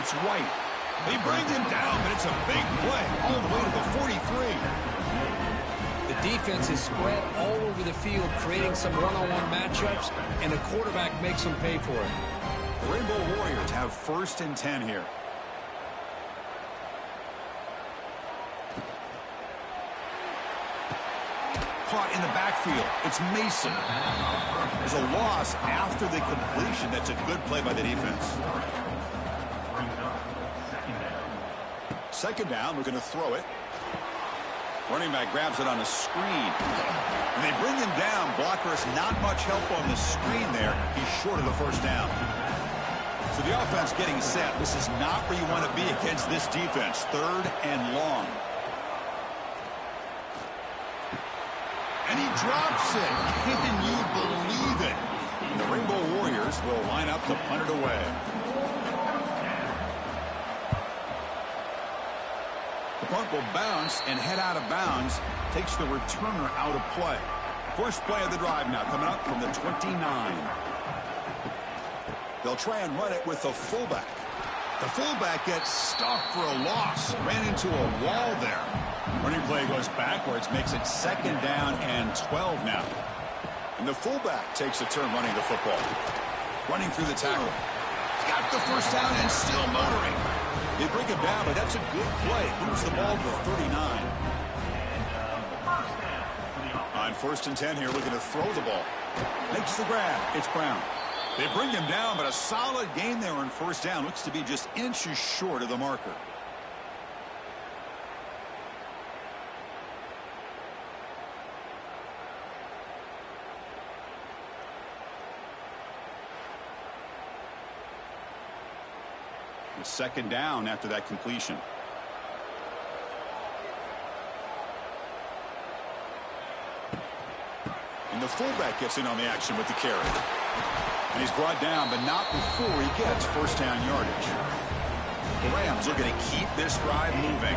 It's White. They bring him down, but it's a big play all the way to the 43. The defense is spread all over the field, creating some one-on-one matchups, and the quarterback makes them pay for it. The Rainbow Warriors have 1st and 10 here. Caught in the backfield. It's Mason. There's a loss after the completion. That's a good play by the defense. 2nd down, we're going to throw it. Running back grabs it on a screen. And they bring him down. Blocker has not much help on the screen there. He's short of the 1st down. So the offense getting set. This is not where you want to be against this defense. 3rd and long. And he drops it. Can you believe it? And the Rainbow Warriors will line up to punt it away. The punt will bounce and head out of bounds. Takes the returner out of play. First play of the drive now coming up from the 29. They'll try and run it with the fullback. The fullback gets stuffed for a loss. Ran into a wall there. Running play goes backwards, makes it 2nd down and 12 now. And the fullback takes a turn running the football. Running through the tackle. Got the 1st down and still motoring. They bring him down, but that's a good play. Moves the ball to the 39. On 1st and 10 here, looking to throw the ball. Makes the grab. It's Brown. They bring him down, but a solid gain there on 1st down. Looks to be just inches short of the marker. And 2nd down after that completion. And the fullback gets in on the action with the carry. And he's brought down, but not before he gets 1st down yardage. The Rams are going to keep this drive moving.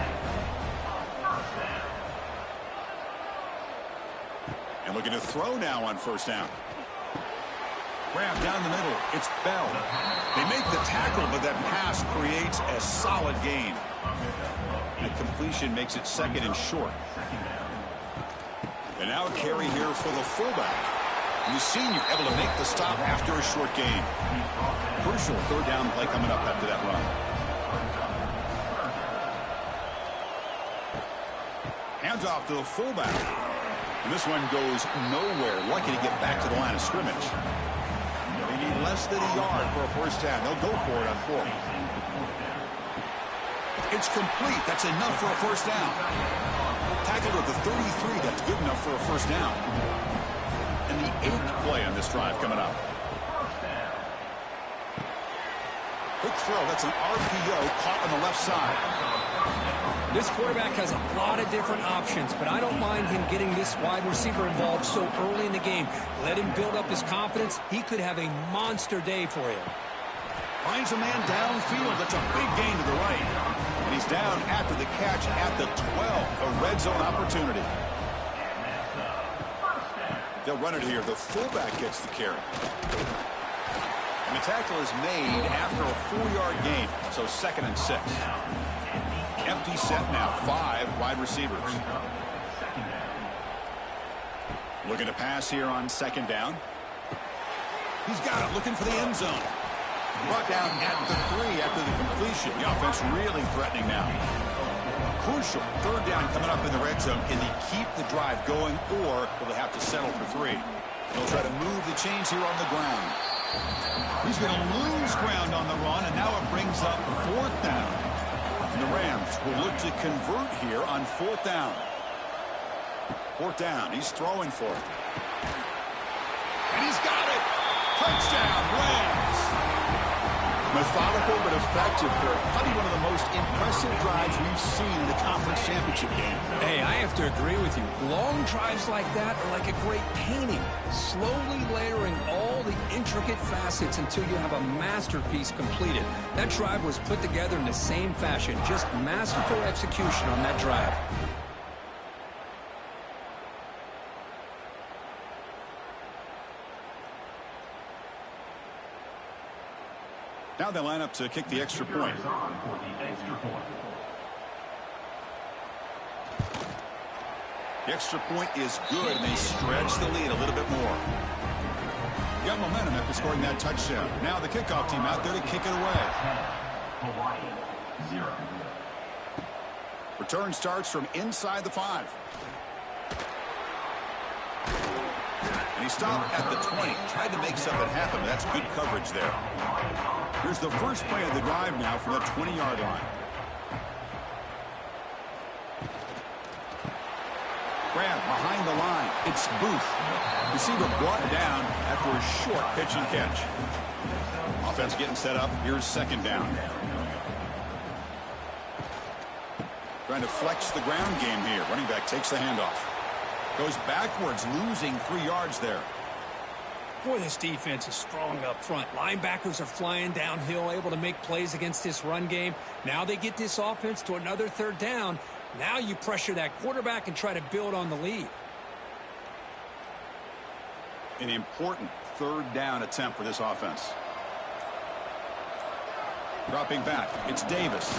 And looking to throw now on 1st down. Grab down the middle. It's Bell. They make the tackle, but that pass creates a solid gain. And completion makes it 2nd and short. And now a carry here for the fullback. The senior able to make the stop after a short gain. Crucial 3rd down play coming up after that run. Hands off to the fullback. And this one goes nowhere. Lucky to get back to the line of scrimmage. They need less than a yard for a 1st down. They'll go for it on 4th. It's complete. That's enough for a 1st down. Tackled at the 33. That's good enough for a 1st down. And the 8th play on this drive coming up. Quick throw. That's an RPO caught on the left side. This quarterback has a lot of different options, but I don't mind him getting this wide receiver involved so early in the game. Let him build up his confidence. He could have a monster day for you. Finds a man downfield. That's a big gain to the right. And he's down after the catch at the 12. A red zone opportunity. They'll run it here. The fullback gets the carry. And the tackle is made after a 4-yard gain. So 2nd and 6. Empty set now. 5 wide receivers. Looking to pass here on 2nd down. He's got it. Looking for the end zone. Brought down at the 3 after the completion. The offense really threatening now. Crucial 3rd down coming up in the red zone. Can they keep the drive going, or will they have to settle for 3? They'll try to move the chains here on the ground. He's going to lose ground on the run, and now it brings up 4th down. And the Rams will look to convert here on 4th down. 4th down. He's throwing for it. And he's got it. Touchdown, Rams. Methodical but effective for probably one of the most impressive drives we've seen in the conference championship game. Hey, I have to agree with you. Long drives like that are like a great painting. Slowly layering all the intricate facets until you have a masterpiece completed. That drive was put together in the same fashion. Just masterful execution on that drive. Now they line up to kick the extra point. The extra point is good, and they stretch the lead a little bit more. Got momentum after scoring that touchdown. Now the kickoff team out there to kick it away. Hawaii, 0. Return starts from inside the 5. And he stopped at the 20. Tried to make something happen, but that's good coverage there. Here's the first play of the drive now from the 20-yard line. Grab behind the line. It's Booth. Receiver brought down after a short pitch and catch. Offense getting set up. Here's second down. Trying to flex the ground game here. Running back takes the handoff. Goes backwards, losing 3 yards there. Boy, this defense is strong up front. Linebackers are flying downhill, able to make plays against this run game. Now they get this offense to another third down. Now you pressure that quarterback and try to build on the lead. An important third down attempt for this offense. Dropping back. It's Davis.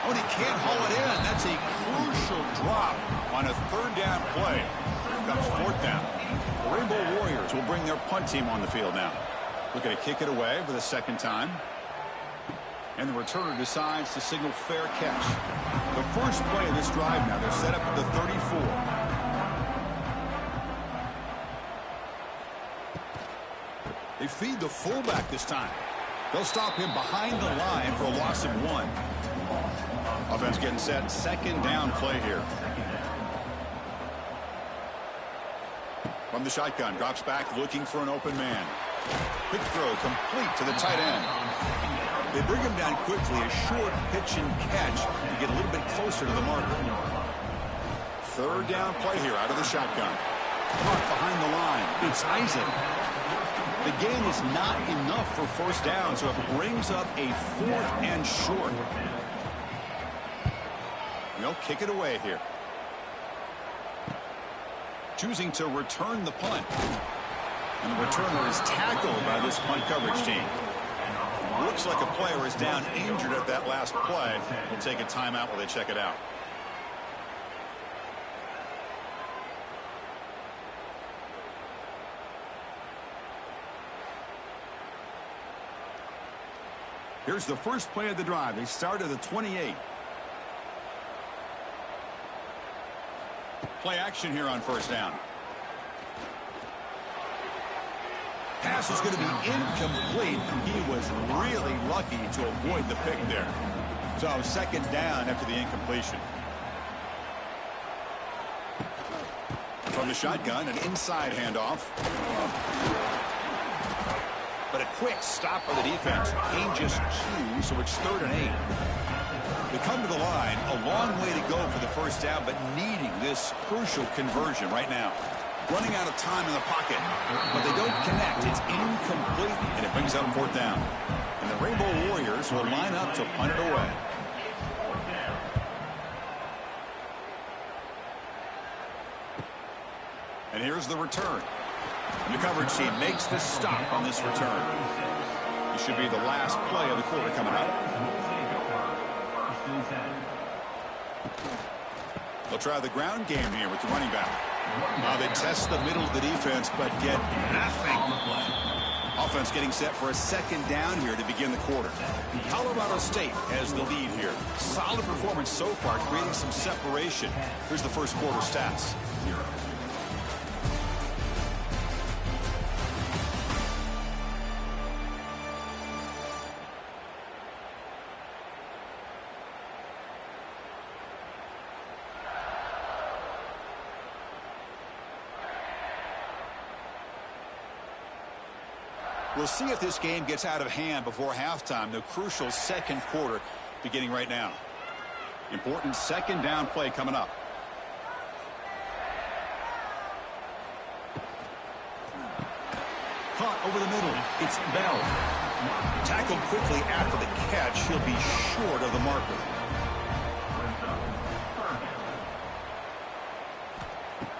Oh, and he can't haul it in. That's a crucial drop on a third down play. Here comes fourth down. The Rainbow Warriors will bring their punt team on the field now. Looking to kick it away for the second time. And the returner decides to signal fair catch. The first play of this drive now. They're set up at the 34. They feed the fullback this time. They'll stop him behind the line for a loss of 1. Offense getting set. Second down play here. From the shotgun. Drops back looking for an open man. Quick throw complete to the tight end. They bring him down quickly. A short pitch and catch to get a little bit closer to the marker. Third down play here out of the shotgun. Caught behind the line. It's Isaac. The gain is not enough for first down, so it brings up a 4th and short. They'll kick it away here. Choosing to return the punt. And the returner is tackled by this punt coverage team. Looks like a player is down injured at that last play. We'll take a timeout while they check it out. Here's the first play of the drive. They start at the 28. Play action here on first down. Pass is going to be incomplete. He was really lucky to avoid the pick there. So second down after the incompletion. From the shotgun, an inside handoff. But a quick stop by the defense. Gain just 2, so it's 3rd and 8. They come to the line, a long way to go for the first down, but needing this crucial conversion right now. Running out of time in the pocket, but they don't connect. It's incomplete, and it brings up 4th down. And the Rainbow Warriors will line up to punt it away. And here's the return. And the coverage team makes the stop on this return. This should be the last play of the quarter coming up. They'll try the ground game here with the running back. Now they test the middle of the defense, but get nothing on the play. Offense getting set for a second down here to begin the quarter. Colorado State has the lead here. Solid performance so far, creating some separation. Here's the first quarter stats. We'll see if this game gets out of hand before halftime. The crucial second quarter beginning right now. Important second down play coming up. Caught over the middle. It's Bell. Tackled quickly after the catch. He'll be short of the marker.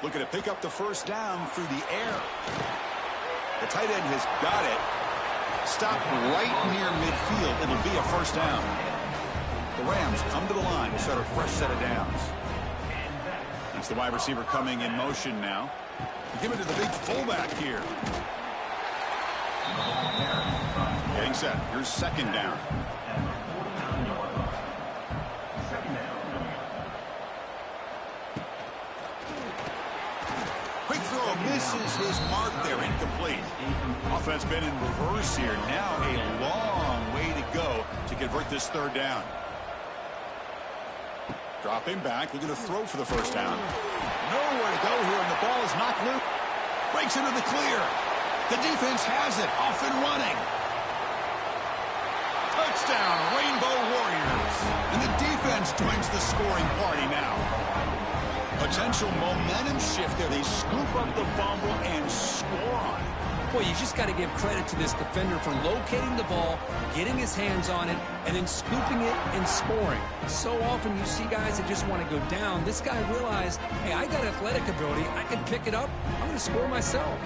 Looking to pick up the first down through the air. The tight end has got it. Stop right near midfield. It'll be a first down. The Rams come to the line to start a fresh set of downs. That's the wide receiver coming in motion now. Give it to the big fullback here. Getting set. Here's second down. Quick throw misses his mark there. Incomplete. Offense been in reverse here. Now a long way to go to convert this third down. Dropping back. Looking to throw for the first down. Nowhere to go here, and the ball is knocked loose. Breaks into the clear. The defense has it. Off and running. Touchdown, Rainbow Warriors. And the defense joins the scoring party now. Potential momentum shift there. They scoop up the fumble and score on it. Boy, you just got to give credit to this defender for locating the ball, getting his hands on it, and then scooping it and scoring. So often you see guys that just want to go down. This guy realized, hey, I got athletic ability. I can pick it up. I'm going to score myself.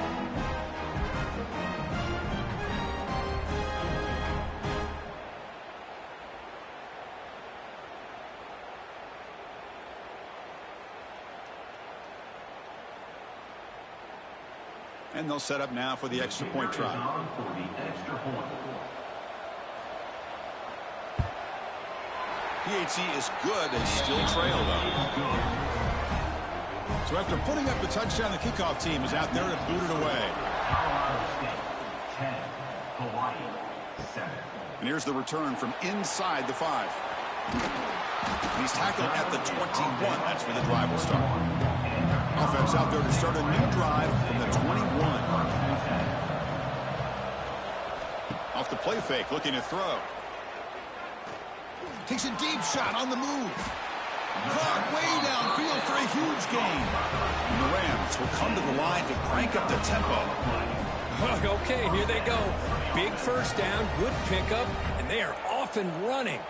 And they'll set up now for the extra point try. PAT is good. They still trail, though. So after putting up the touchdown, the kickoff team is out there to boot it away. 10, Hawaii, 7. And here's the return from inside the 5. He's tackled at the 21. That's where the drive will start. Offense out there to start a new drive from the 21. Off the play fake, looking to throw. Takes a deep shot on the move. Caught way downfield for a huge gain. And the Rams will come to the line to crank up the tempo. Okay, here they go. Big first down, good pickup, and they are off and running.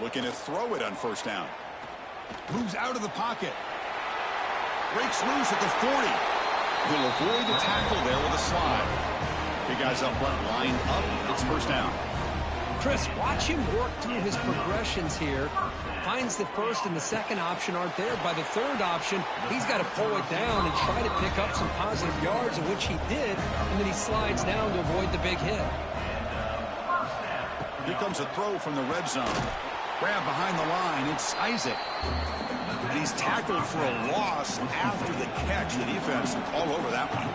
Looking to throw it on first down. Moves out of the pocket. Breaks loose at the 40. He'll avoid the tackle there with a slide. Big guys up front lined up. It's first down. Chris, watch him work through his progressions here. Finds the first and the second option aren't there. By the third option, he's got to pull it down and try to pick up some positive yards, of which he did, and then he slides down to avoid the big hit. Here comes a throw from the red zone. Grab behind the line. It's Isaac. And he's tackled for a loss after the catch. The defense all over that one.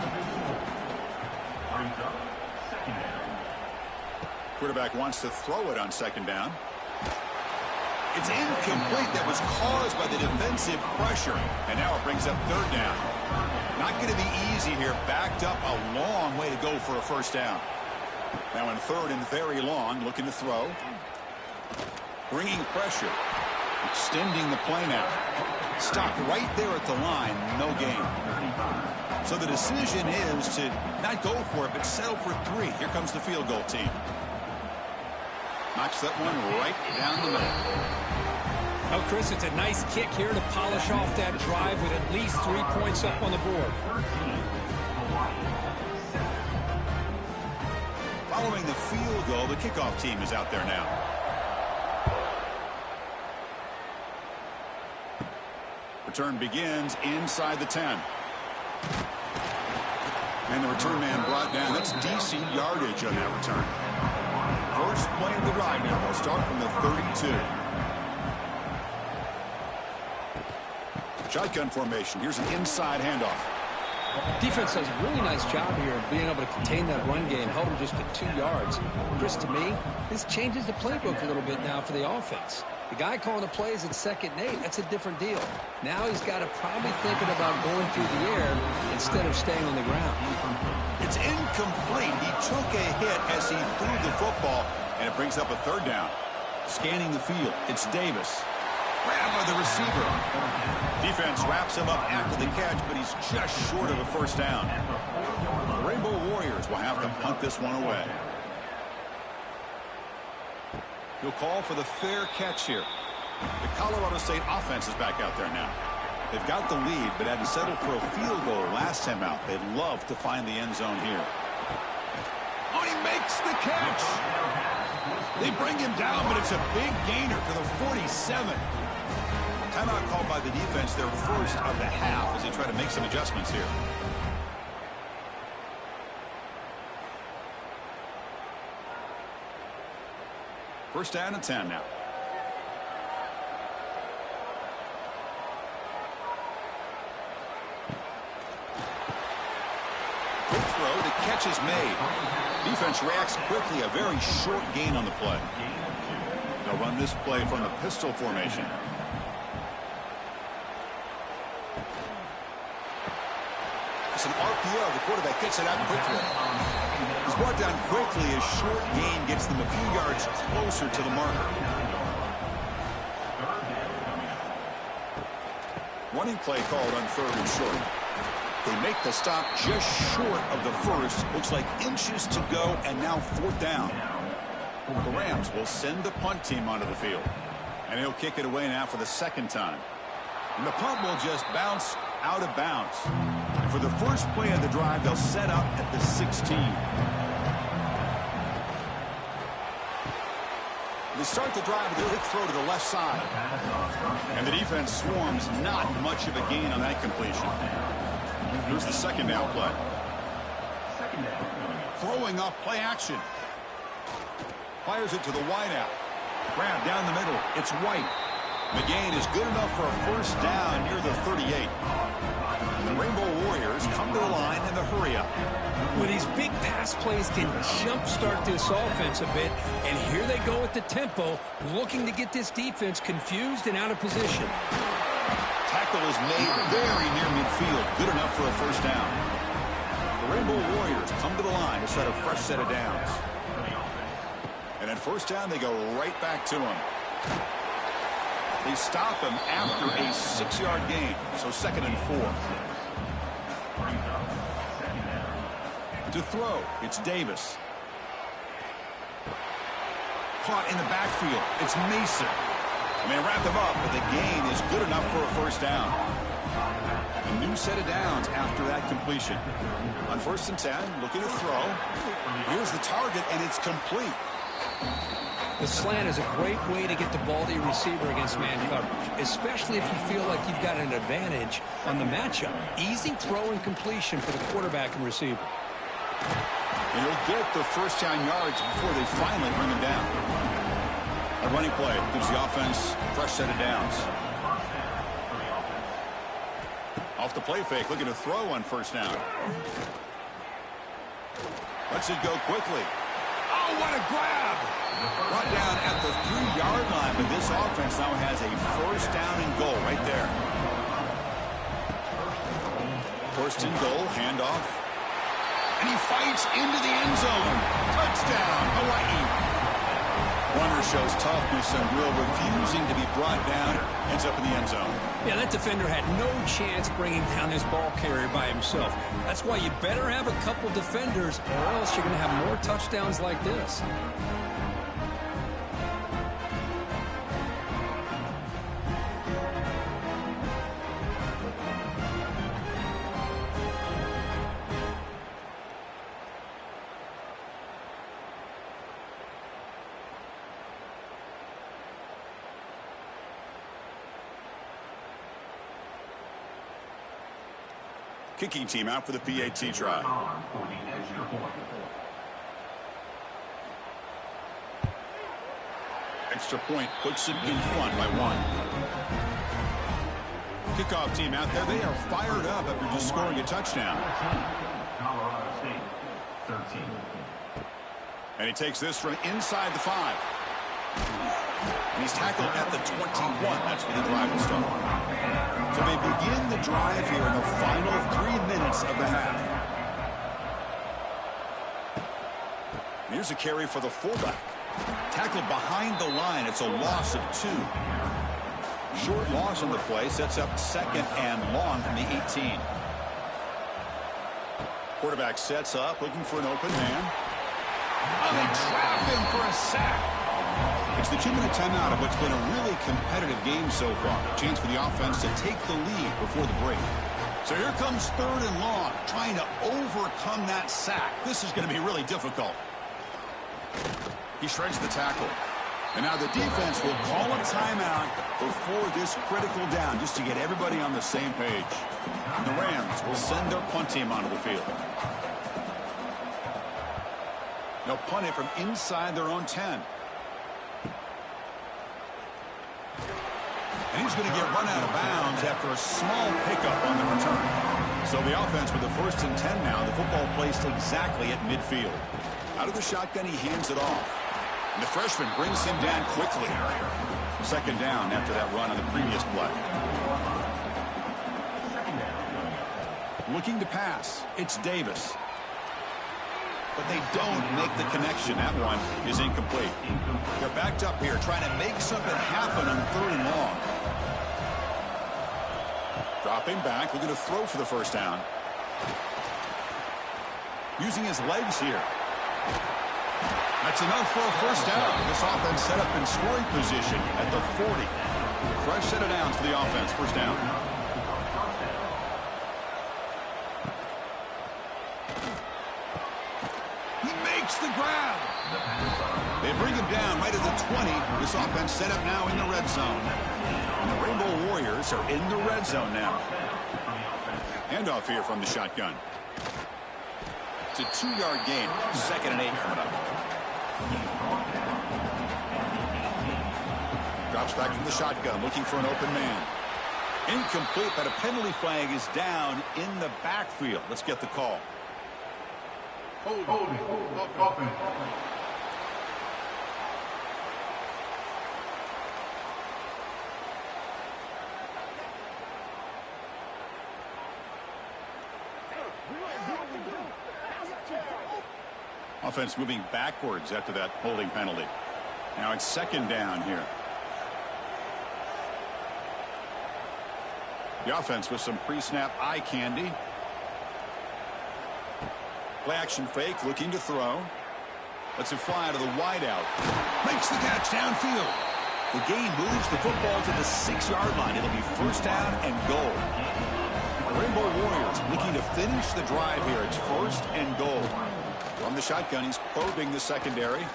Quarterback wants to throw it on second down. It's incomplete. That was caused by the defensive pressure. And now it brings up third down. Not going to be easy here. Backed up a long way to go for a first down. Now in third and very long, looking to throw. Bringing pressure. Extending the play now. Stopped right there at the line. No gain. So the decision is to not go for it, but settle for 3. Here comes the field goal team. Knocks that one right down the middle. Oh, Chris, it's a nice kick here to polish off that drive with at least 3 points up on the board. Following the field goal, the kickoff team is out there now. Return begins inside the 10. And the return man brought down. That's decent yardage on that return. First play of the drive now. They'll start from the 32. Shotgun formation. Here's an inside handoff. Defense does a really nice job here of being able to contain that run game, held him just to 2 yards. Chris, to me, this changes the playbook a little bit now for the offense. The guy calling the plays at 2nd and 8, that's a different deal. Now he's got to probably thinking about going through the air instead of staying on the ground. It's incomplete. He took a hit as he threw the football, and it brings up a third down. Scanning the field, it's Davis. Grab by the receiver. Defense wraps him up after the catch, but he's just short of a first down. The Rainbow Warriors will have to punt this one away. He'll call for the fair catch here. The Colorado State offense is back out there now. They've got the lead, but had to settle for a field goal last time out. They'd love to find the end zone here. Oh, he makes the catch. They bring him down, but it's a big gainer to the 47. Timeout called by the defense, their first of the half, as they try to make some adjustments here. First down and 10 now. Quick throw, the catch is made. Defense reacts quickly, a very short gain on the play. They'll run this play from the pistol formation. It's an RPO. The quarterback gets it out quickly. He's brought down quickly. A short gain gets them a few yards closer to the marker. Running play called on 3rd and short. They make the stop just short of the first. Looks like inches to go, and now 4th down. The Rams will send the punt team onto the field. And he'll kick it away now for the 2nd time. And the punt will just bounce out of bounds. And for the first play of the drive, they'll set up at the 16. They start the drive with a quick throw to the left side. And the defense swarms, not much of a gain on that completion. Here's the 2nd down play. Throwing off play action. Fires it to the wideout. Grab down the middle. It's White. McGain is good enough for a first down near the 38. And the Rainbow Warriors come to the line in the hurry-up. With these big pass plays can jumpstart this offense a bit, and here they go at the tempo, looking to get this defense confused and out of position. Tackle is made very near midfield. Good enough for a first down. The Rainbow Warriors come to the line to set a fresh set of downs. And at first down, they go right back to him. They stop him after a 6-yard gain, so 2nd and 4. To throw, it's Davis. Caught in the backfield, it's Mason. And they wrap him up, but the gain is good enough for a first down. A new set of downs after that completion. On 1st and 10, looking to throw. Here's the target, and it's complete. The slant is a great way to get the ball to your receiver against man coverage, especially if you feel like you've got an advantage on the matchup. Easy throw and completion for the quarterback and receiver. And he'll get the first down yards before they finally bring him down. A running play gives the offense a fresh set of downs. Off the play fake, looking to throw on 1st down. Lets it go quickly. Oh, what a grab! Brought down at the 3-yard line, but this offense now has a first down and goal right there. 1st and goal, handoff. And he fights into the end zone. Touchdown, Hawaii. Runner shows toughness and will, refusing to be brought down. Ends up in the end zone. Yeah, that defender had no chance bringing down this ball carrier by himself. That's why you better have a couple defenders, or else you're going to have more touchdowns like this. Kicking team out for the PAT try. Extra point puts it in front by 1. Kickoff team out there. They are fired up after just scoring a touchdown. Colorado State, 13. And he takes this from inside the 5. And he's tackled at the 21. That's where the drive will start. So they begin the drive here in the final 3 minutes of the half. And here's a carry for the fullback. Tackled behind the line. It's a loss of 2. Short loss on the play. Sets up 2nd and long from the 18. Quarterback sets up, looking for an open man. Oh, they trap him for a sack. It's the 2-minute timeout of what's been a really competitive game so far. Chance for the offense to take the lead before the break. So here comes 3rd and long, trying to overcome that sack. This is going to be really difficult. He shreds the tackle. And now the defense will call a timeout before this critical down, just to get everybody on the same page. The Rams will send their punt team onto the field. They'll punt it from inside their own 10. And he's going to get run out of bounds after a small pickup on the return. So the offense with the 1st and 10 now. The football placed exactly at midfield. Out of the shotgun, he hands it off. And the freshman brings him down quickly. 2nd down after that run on the previous play. Looking to pass. It's Davis. But they don't make the connection. That one is incomplete. They're backed up here trying to make something happen on 3rd and long. Dropping back, looking to throw for the 1st down. Using his legs here. That's enough for a 1st down. This offense set up in scoring position at the 40. Fresh set of downs for the offense. 1st down. He makes the grab. They bring him down right at the 20. This offense set up now in the red zone. And the Rainbow Warriors are in the red zone now. Handoff here from the shotgun. It's a 2-yard gain. 2nd and 8 coming up. Drops back from the shotgun, looking for an open man. Incomplete, but a penalty flag is down in the backfield. Let's get the call. Holding. Offense. Offense moving backwards after that holding penalty. Now it's 2nd down here. The offense with some pre-snap eye candy. Play action fake, looking to throw. Lets it fly to the wideout. Makes the catch downfield. The game moves the football to the 6-yard line. It'll be 1st down and goal. Rainbow Warriors looking to finish the drive here. It's 1st and goal. From the shotgun, he's probing the secondary.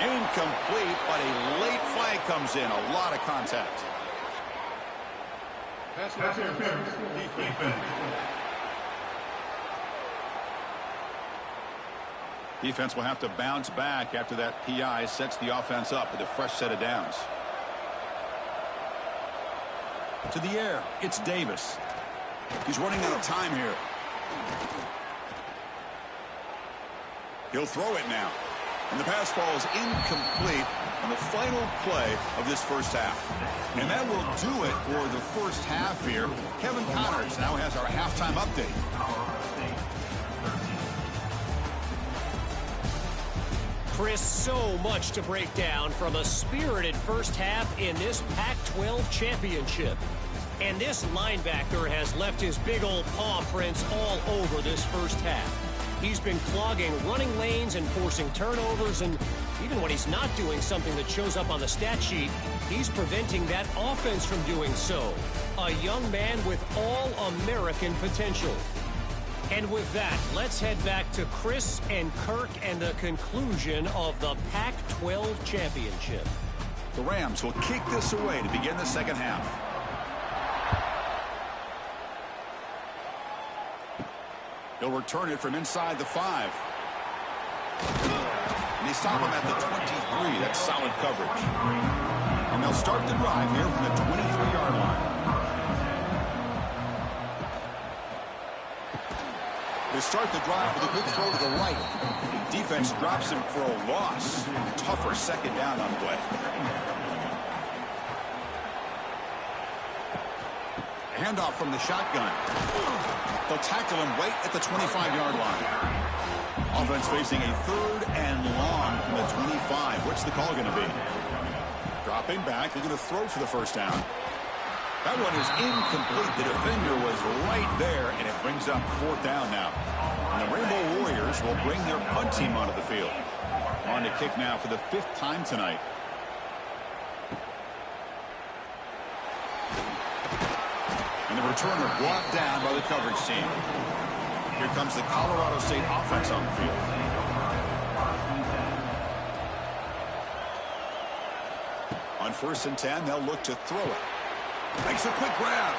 Incomplete, but a late flag comes in. A lot of contact. Defense will have to bounce back after that PI sets the offense up with a fresh set of downs. To the air, it's Davis. He's running out of time here. He'll throw it now. And the pass falls incomplete on the final play of this 1st half. And that will do it for the 1st half here. Kevin Connors now has our halftime update. Chris, so much to break down from a spirited 1st half in this Pac-12 championship. And this linebacker has left his big old paw prints all over this 1st half. He's been clogging running lanes and forcing turnovers, and even when he's not doing something that shows up on the stat sheet, he's preventing that offense from doing so. A young man with all-American potential. And with that, let's head back to Chris and Kirk and the conclusion of the Pac-12 championship. The Rams will kick this away to begin the 2nd half. He'll return it from inside the 5. And they stop him at the 23. That's solid coverage. And they'll start the drive here from the 23-yard line. They start the drive with a good throw to the right. Defense drops him for a loss. Tougher 2nd down on the way. Handoff from the shotgun. They'll tackle him right at the 25-yard line. Offense facing a 3rd and long from the 25. What's the call going to be? Dropping back, looking to throw for the 1st down. That one is incomplete. The defender was right there, and it brings up 4th down now. And the Rainbow Warriors will bring their punt team onto the field. On to kick now for the 5th time tonight. And the returner brought down by the coverage team. Here comes the Colorado State offense on the field. On 1st and 10, they'll look to throw it. Makes a quick grab.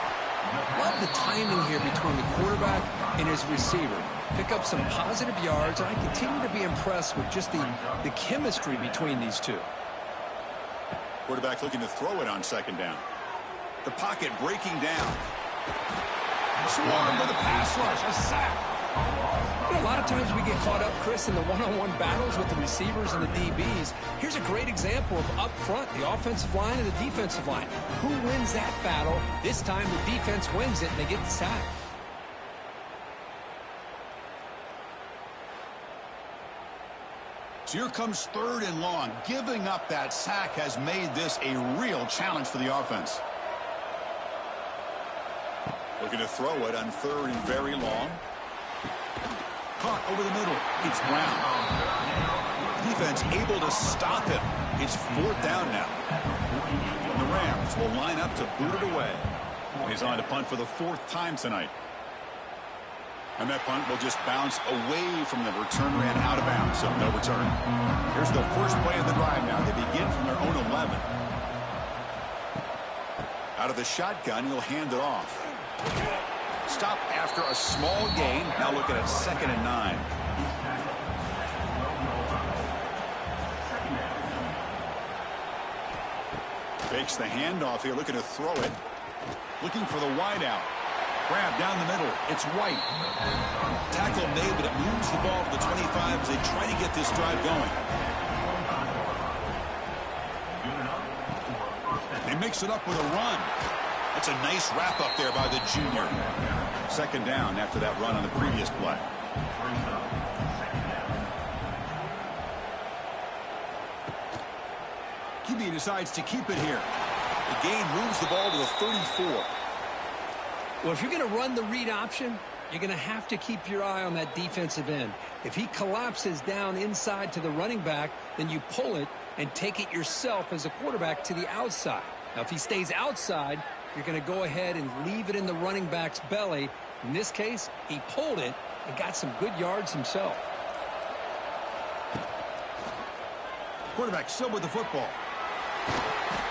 Love the timing here between the quarterback and his receiver. Pick up some positive yards, and I continue to be impressed with just the chemistry between these two. Quarterback looking to throw it on 2nd down. The pocket breaking down. Swarm with a pass rush, a sack. You know, a lot of times we get caught up, Chris, in the one-on-one battles with the receivers and the DBs. Here's a great example of up front, the offensive line and the defensive line. Who wins that battle? This time the defense wins it, and they get the sack. So here comes 3rd and long. Giving up that sack has made this a real challenge for the offense. Looking to throw it on 3rd and very long. Caught over the middle. It's Brown. Defense able to stop him. It's 4th down now. And the Rams will line up to boot it away. He's on to punt for the 4th time tonight. And that punt will just bounce away from the returner and out of bounds, so no return. Here's the first play of the drive now. They begin from their own 11. Out of the shotgun, he'll hand it off. Stop after a small gain. Now looking at 2nd and 9. Fakes the handoff here, looking to throw it. Looking for the wideout. Grab down the middle. It's White. Tackle made, but it moves the ball to the 25 as they try to get this drive going. They mix it up with a run. That's a nice wrap up there by the junior. 2nd down after that run on the previous play. QB decides to keep it here. The gain moves the ball to the 34. Well, if you're going to run the read option, you're going to have to keep your eye on that defensive end. If he collapses down inside to the running back, then you pull it and take it yourself as a quarterback to the outside. Now, if he stays outside, you're going to go ahead and leave it in the running back's belly. In this case, he pulled it and got some good yards himself. Quarterback still with the football.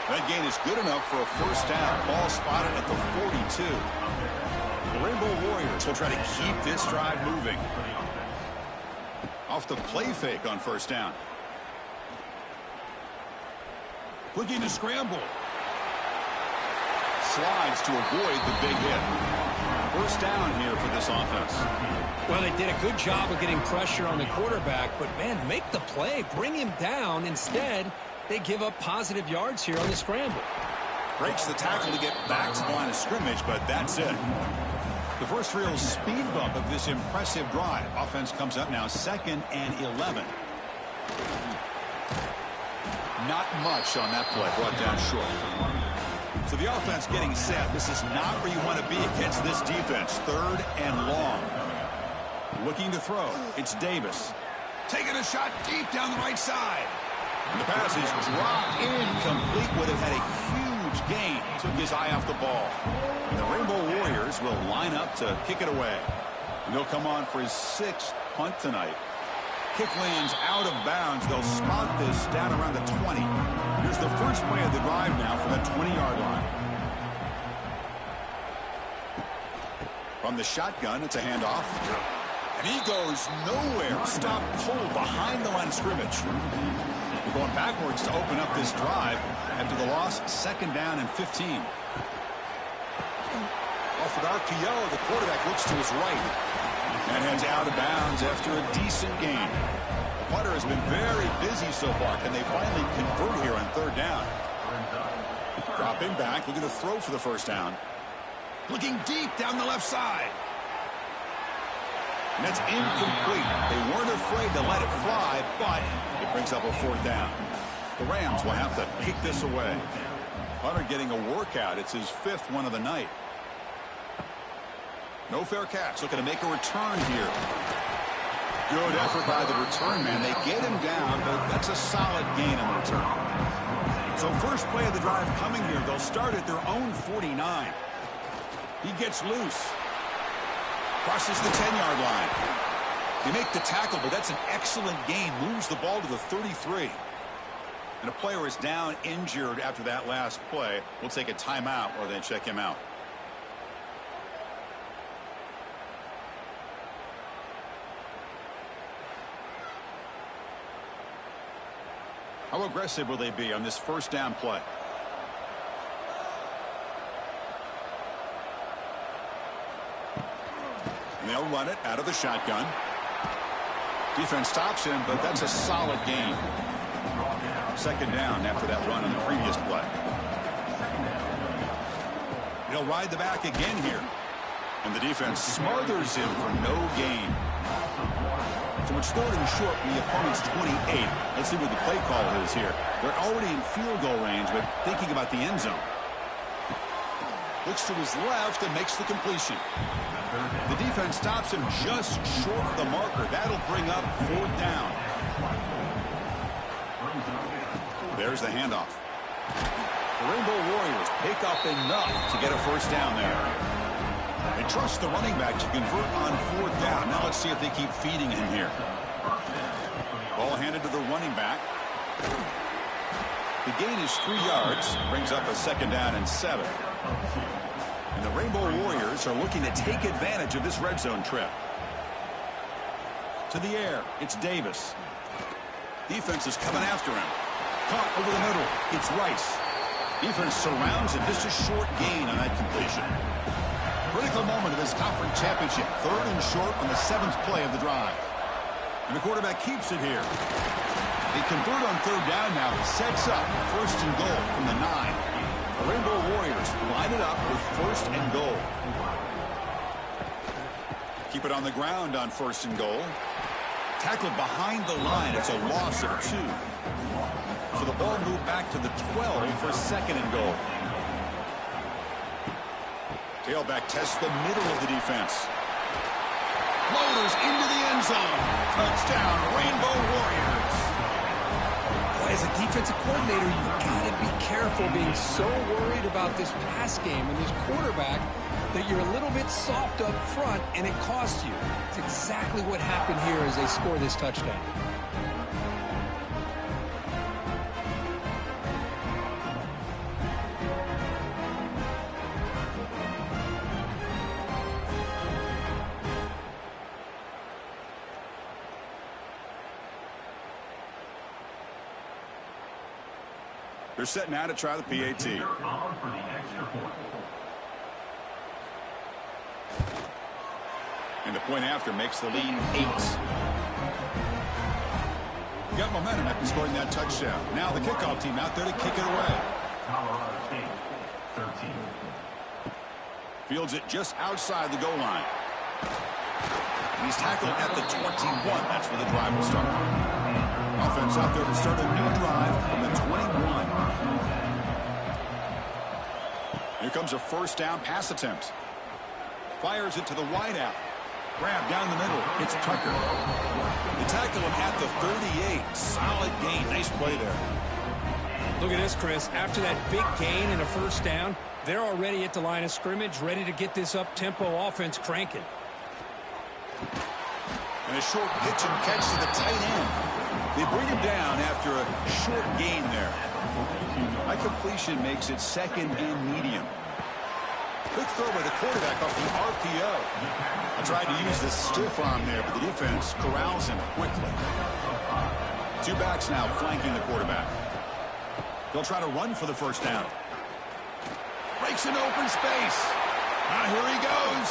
That gain is good enough for a 1st down. Ball spotted at the 42. The Rainbow Warriors will try to keep this drive moving. Off the play fake on 1st down. Looking to scramble. Slides to avoid the big hit. 1st down here for this offense. Well, they did a good job of getting pressure on the quarterback, but, man, make the play. Bring him down. Instead, they give up positive yards here on the scramble. Breaks the tackle to get back to the line of scrimmage, but that's it. The first real speed bump of this impressive drive. Offense comes up now 2nd and 11. Not much on that play, brought down short. So the offense getting set. This is not where you want to be against this defense. 3rd and long. Looking to throw. It's Davis. Taking a shot deep down the right side. And the pass is dropped incomplete. Would have had a huge gain. Took his eye off the ball. And the Rainbow Warriors will line up to kick it away. And they'll come on for his 6th punt tonight. Kick lands out of bounds. They'll spot this down around the 20. Here's the first play of the drive now from the 20-yard line. From the shotgun, it's a handoff. And he goes nowhere. Stop pull behind the line of scrimmage. We're going backwards to open up this drive after the loss. 2nd down and 15. Off an RPO, the quarterback looks to his right. And heads out of bounds after a decent gain. The punter has been very busy so far. Can they finally convert here on 3rd down? Dropping back, looking to throw for the 1st down. Looking deep down the left side. And that's incomplete. They weren't afraid to let it fly, but it brings up a 4th down. The Rams will have to kick this away. Punter getting a workout. It's his 5th one of the night. No fair catch. Looking to make a return here. Good effort by the return man. They get him down, but that's a solid gain on the return. So first play of the drive coming here. They'll start at their own 49. He gets loose. Crosses the 10-yard line. They make the tackle, but that's an excellent gain. Moves the ball to the 33. And a player is down injured after that last play. We'll take a timeout or then check him out. How aggressive will they be on this first down play? And they'll run it out of the shotgun. Defense stops him, but that's a solid gain. Second down after that run on the previous play. He'll ride the back again here. And the defense smothers him for no gain. So it's third and short from the opponent's 28. Let's see what the play call is here. They're already in field goal range, but thinking about the end zone. Looks to his left and makes the completion. The defense stops him just short of the marker. That'll bring up fourth down. There's the handoff. The Rainbow Warriors pick up enough to get a first down there. They trust the running back to convert on fourth down. Now let's see if they keep feeding him here. Ball handed to the running back. The gain is 3 yards. Brings up a second down and 7. And the Rainbow Warriors are looking to take advantage of this red zone trip. To the air, it's Davis. Defense is coming after him. Caught over the middle. It's Rice. Defense surrounds him. Just a short gain on that completion. Critical moment of this conference championship. Third and short on the 7th play of the drive. And the quarterback keeps it here. They convert on third down now. It sets up first and goal from the 9. The Rainbow Warriors line it up with first and goal. Keep it on the ground on first and goal. Tackled behind the line. It's a loss of 2. So the ball moved back to the 12 for second and goal. Tailback tests the middle of the defense. Loaders into the end zone. Touchdown, Rainbow Warriors. Boy, as a defensive coordinator, you've got to be careful being so worried about this pass game and this quarterback that you're a little bit soft up front and it costs you. It's exactly what happened here as they score this touchdown. They're setting out to try the PAT. And the point after makes the lead 8. Got momentum after scoring that touchdown. Now the kickoff team out there to kick it away. Colorado State, 13. Fields it just outside the goal line. And he's tackled at the 21. That's where the drive will start. Offense out there to start a new drive from the 21. Here comes a first down pass attempt. Fires it to the wideout. Grab down the middle. It's Tucker. They tackle him at the 38. Solid gain. Nice play there. Look at this, Chris. After that big gain and a first down, they're already at the line of scrimmage, ready to get this up-tempo offense cranking. And a short pitch and catch to the tight end. They bring him down after a short gain there. High completion makes it second and medium. Quick throw by the quarterback off the RPO. I tried to use the stiff arm there, but the defense corrals him quickly. 2 backs now flanking the quarterback. They'll try to run for the first down. Breaks an open space. Now here he goes.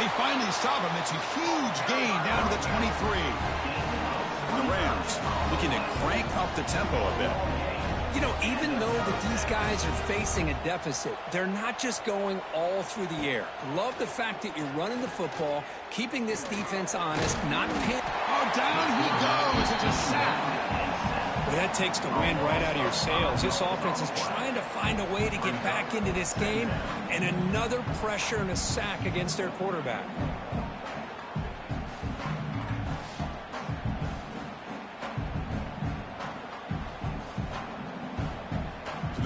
They finally stop him. It's a huge gain down to the 23. And the Rams looking to crank up the tempo a bit. You know, even though that these guys are facing a deficit, they're not just going all through the air. Love the fact that you're running the football, keeping this defense honest, not pin. Oh, down he goes. It's a sack. Well, that takes the wind right out of your sails. This offense is trying to find a way to get back into this game, and another pressure and a sack against their quarterback.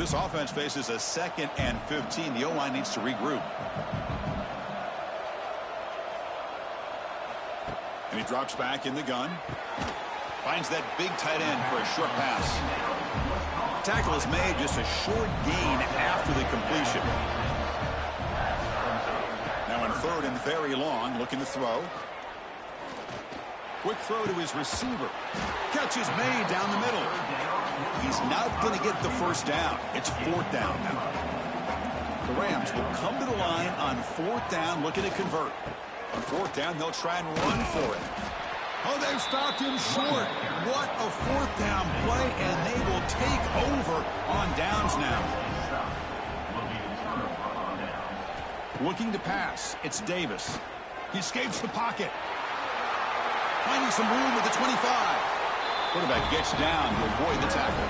This offense faces a 2nd and 15. The O-line needs to regroup. And he drops back in the gun. Finds that big tight end for a short pass. Tackle is made, just a short gain after the completion. Now in 3rd and very long, looking to throw. Quick throw to his receiver. Catch is made down the middle. He's not going to get the first down. It's 4th down now. The Rams will come to the line on 4th down, looking to convert. On 4th down, they'll try and run for it. Oh, they've stopped him short. What a 4th down play, and they will take over on downs now. Looking to pass. It's Davis. He escapes the pocket. Finding some room at the 25. Quarterback gets down to avoid the tackle.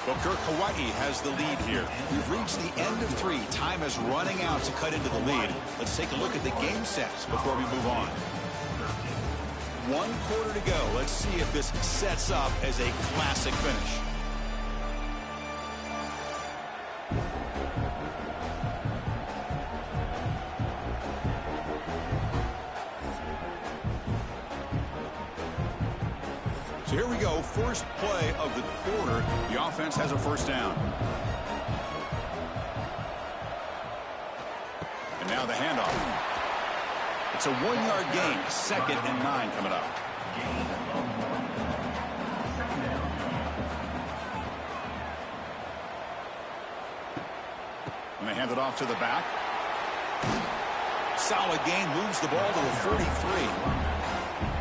Booker Hawaii has the lead here. We've reached the end of 3. Time is running out to cut into the lead. Let's take a look at the game sets before we move on. 1 quarter to go. Let's see if this sets up as a classic finish. So here we go, first play of the quarter. The offense has a first down. And now the handoff. It's a 1-yard gain, 2nd and 9 coming up. And they hand it off to the back. Solid gain, moves the ball to the 43.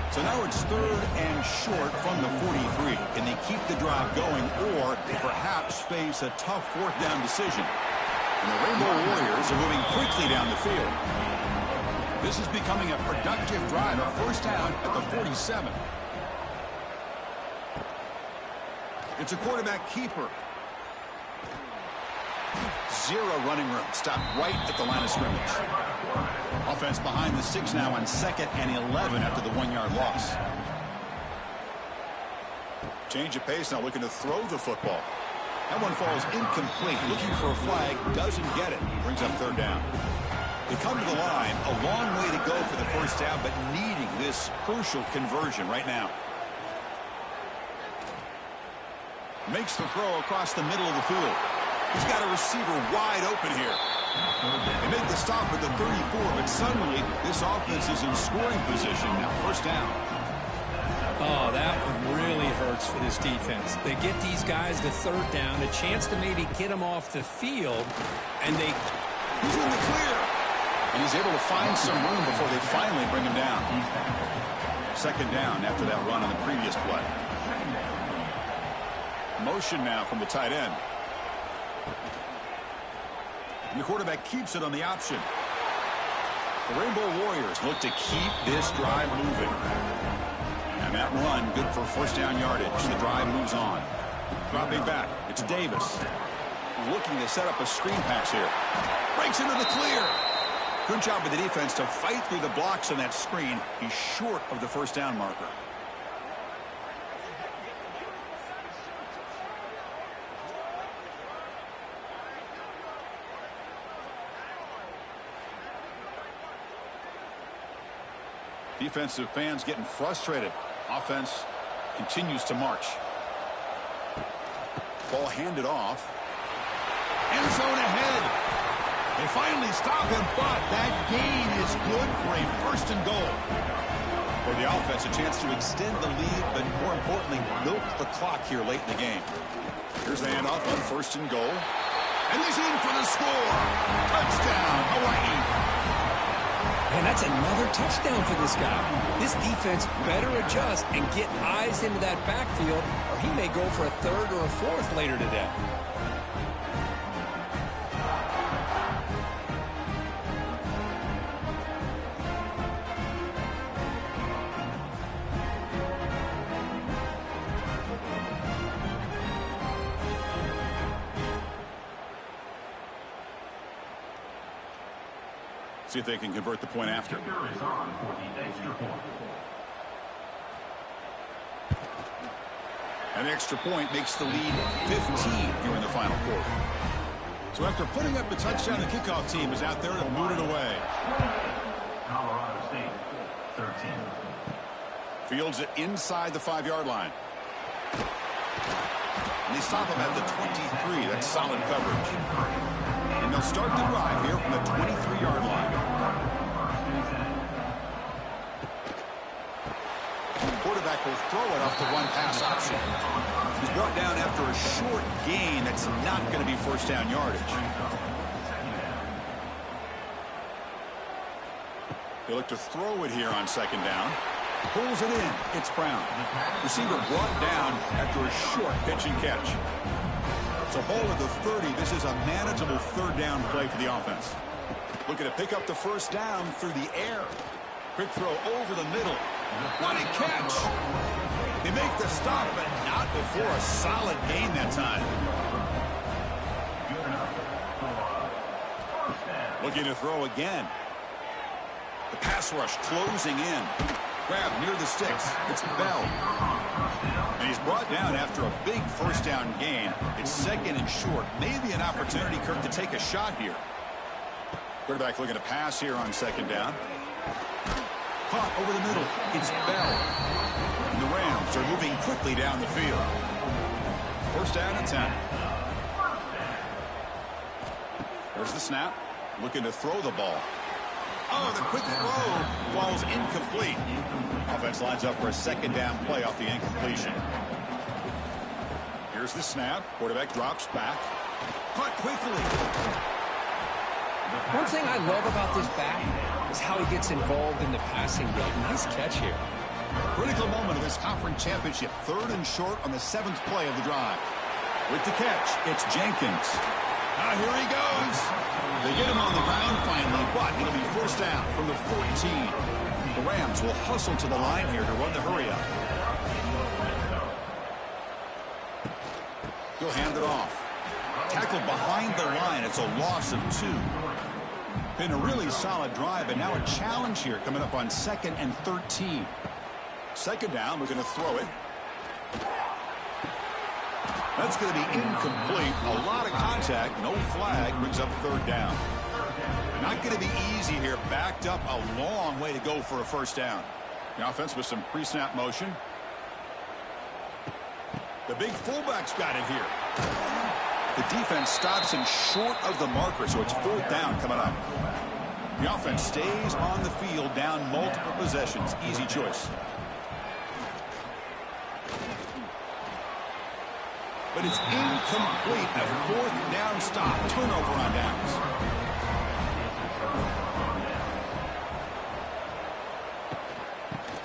So now it's 3rd and short from the 43. Can they keep the drive going or perhaps face a tough 4th down decision? And the Rainbow Warriors are moving quickly down the field. This is becoming a productive drive, a first down at the 47. It's a quarterback keeper. 0 running room. Stopped right at the line of scrimmage. Offense behind the 6 now on 2nd and 11 after the 1-yard loss. Change of pace now, looking to throw the football. That one falls incomplete. Looking for a flag, doesn't get it. Brings up 3rd down. They come to the line, a long way to go for the first down, but needing this crucial conversion right now. Makes the throw across the middle of the field. He's got a receiver wide open here. They make the stop at the 34, but suddenly this offense is in scoring position. Now first down. Oh, that one really hurts for this defense. They get these guys to 3rd down, a chance to maybe get them off the field, and they... He's in the clear. And he's able to find some room before they finally bring him down. 2nd down after that run on the previous play. Motion now from the tight end. And the quarterback keeps it on the option. The Rainbow Warriors look to keep this drive moving. And that run, good for first down yardage. The drive moves on. Dropping back, it's Davis. Looking to set up a screen pass here. Breaks into the clear. Good job with the defense to fight through the blocks on that screen. He's short of the first down marker. Defensive fans getting frustrated. Offense continues to march. Ball handed off. End zone ahead. They finally stop him, but that gain is good for a 1st and goal. For the offense, a chance to extend the lead, but more importantly, milk the clock here late in the game. Here's the handoff on 1st and goal. And he's in for the score. Touchdown, Hawaii. And that's another touchdown for this guy. This defense better adjust and get eyes into that backfield, or he may go for a 3rd or a 4th later today. See if they can convert the point after. An extra point makes the lead 15 here in the final quarter. So after putting up the touchdown, the kickoff team is out there to boot it away. Colorado State, 13. Fields it inside the 5-yard line. And they stop him at the 23. That's solid coverage. And they'll start the drive here from the 23-yard line. The quarterback will throw it off the one-pass option. He's brought down after a short gain that's not going to be first down yardage. They look to throw it here on second down. Pulls it in. It's Brown. Receiver brought down after a short pitch and catch. So ball at the 30. This is a manageable third down play for the offense. Looking to pick up the first down through the air. Quick throw over the middle. What a catch! They make the stop, but not before a solid gain that time. Looking to throw again. The pass rush closing in. Grab near the sticks. It's Bell. And he's brought down after a big first down gain. It's second and short. Maybe an opportunity, Kirk, to take a shot here. Quarterback looking to pass here on second down. Caught over the middle. It's Bell. And the Rams are moving quickly down the field. First down and 10. There's the snap. Looking to throw the ball. Oh, the quick throw falls incomplete. Offense lines up for a second down play off the incompletion. Here's the snap. Quarterback drops back. Caught quickly. One thing I love about this back is how he gets involved in the passing game. Nice catch here. Critical moment of this conference championship. Third and short on the 7th play of the drive. With the catch, it's Jenkins. Here he goes. They get him on the ground finally, but it'll be first down from the 14. The Rams will hustle to the line here to run the hurry up. He'll hand it off. Tackled behind the line. It's a loss of 2. Been a really solid drive, and now a challenge here coming up on 2nd and 13. Second down, we're going to throw it. That's going to be incomplete. A lot of contact. No flag. Brings up third down. Not going to be easy here. Backed up a long way to go for a first down. The offense with some pre-snap motion. The big fullback's got it here. The defense stops him short of the marker, so it's fourth down coming up. The offense stays on the field down multiple possessions. Easy choice. But it's incomplete. A fourth down stop. Turnover on downs.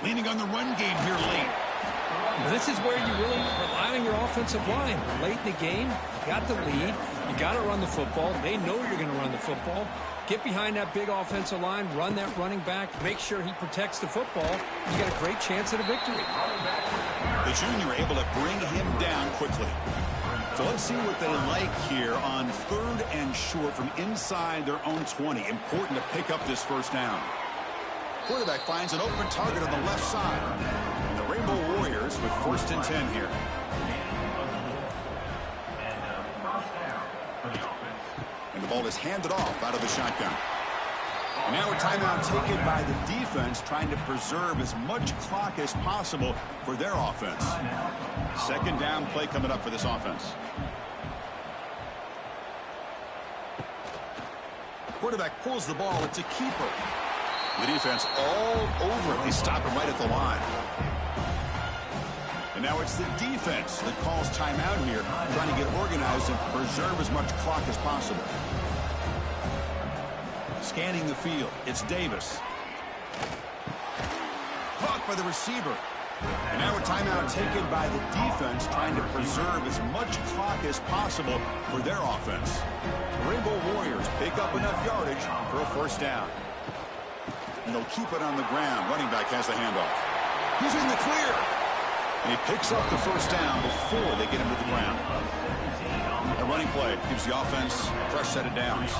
Leaning on the run game here late. This is where you really rely on your offensive line. Late in the game, you got the lead. You got to run the football. They know you're going to run the football. Get behind that big offensive line. Run that running back. Make sure he protects the football. You got a great chance at a victory. The junior able to bring him down quickly. So let's see what they like here on 3rd and short from inside their own 20. Important to pick up this first down. Quarterback finds an open target on the left side. And the Rainbow Warriors with 1st and 10 here. And the ball is handed off out of the shotgun. And now a timeout taken by the defense, trying to preserve as much clock as possible for their offense. Second down play coming up for this offense. Quarterback pulls the ball. It's a keeper. The defense all over it. They stop him right at the line. And now it's the defense that calls timeout here, trying to get organized and preserve as much clock as possible. Scanning the field, it's Davis. Caught by the receiver. And now a timeout taken by the defense, trying to preserve as much clock as possible for their offense. The Rainbow Warriors pick up enough yardage for a first down. And they'll keep it on the ground. Running back has the handoff. He's in the clear. And he picks up the first down before they get him to the ground. A running play gives the offense a fresh set of downs.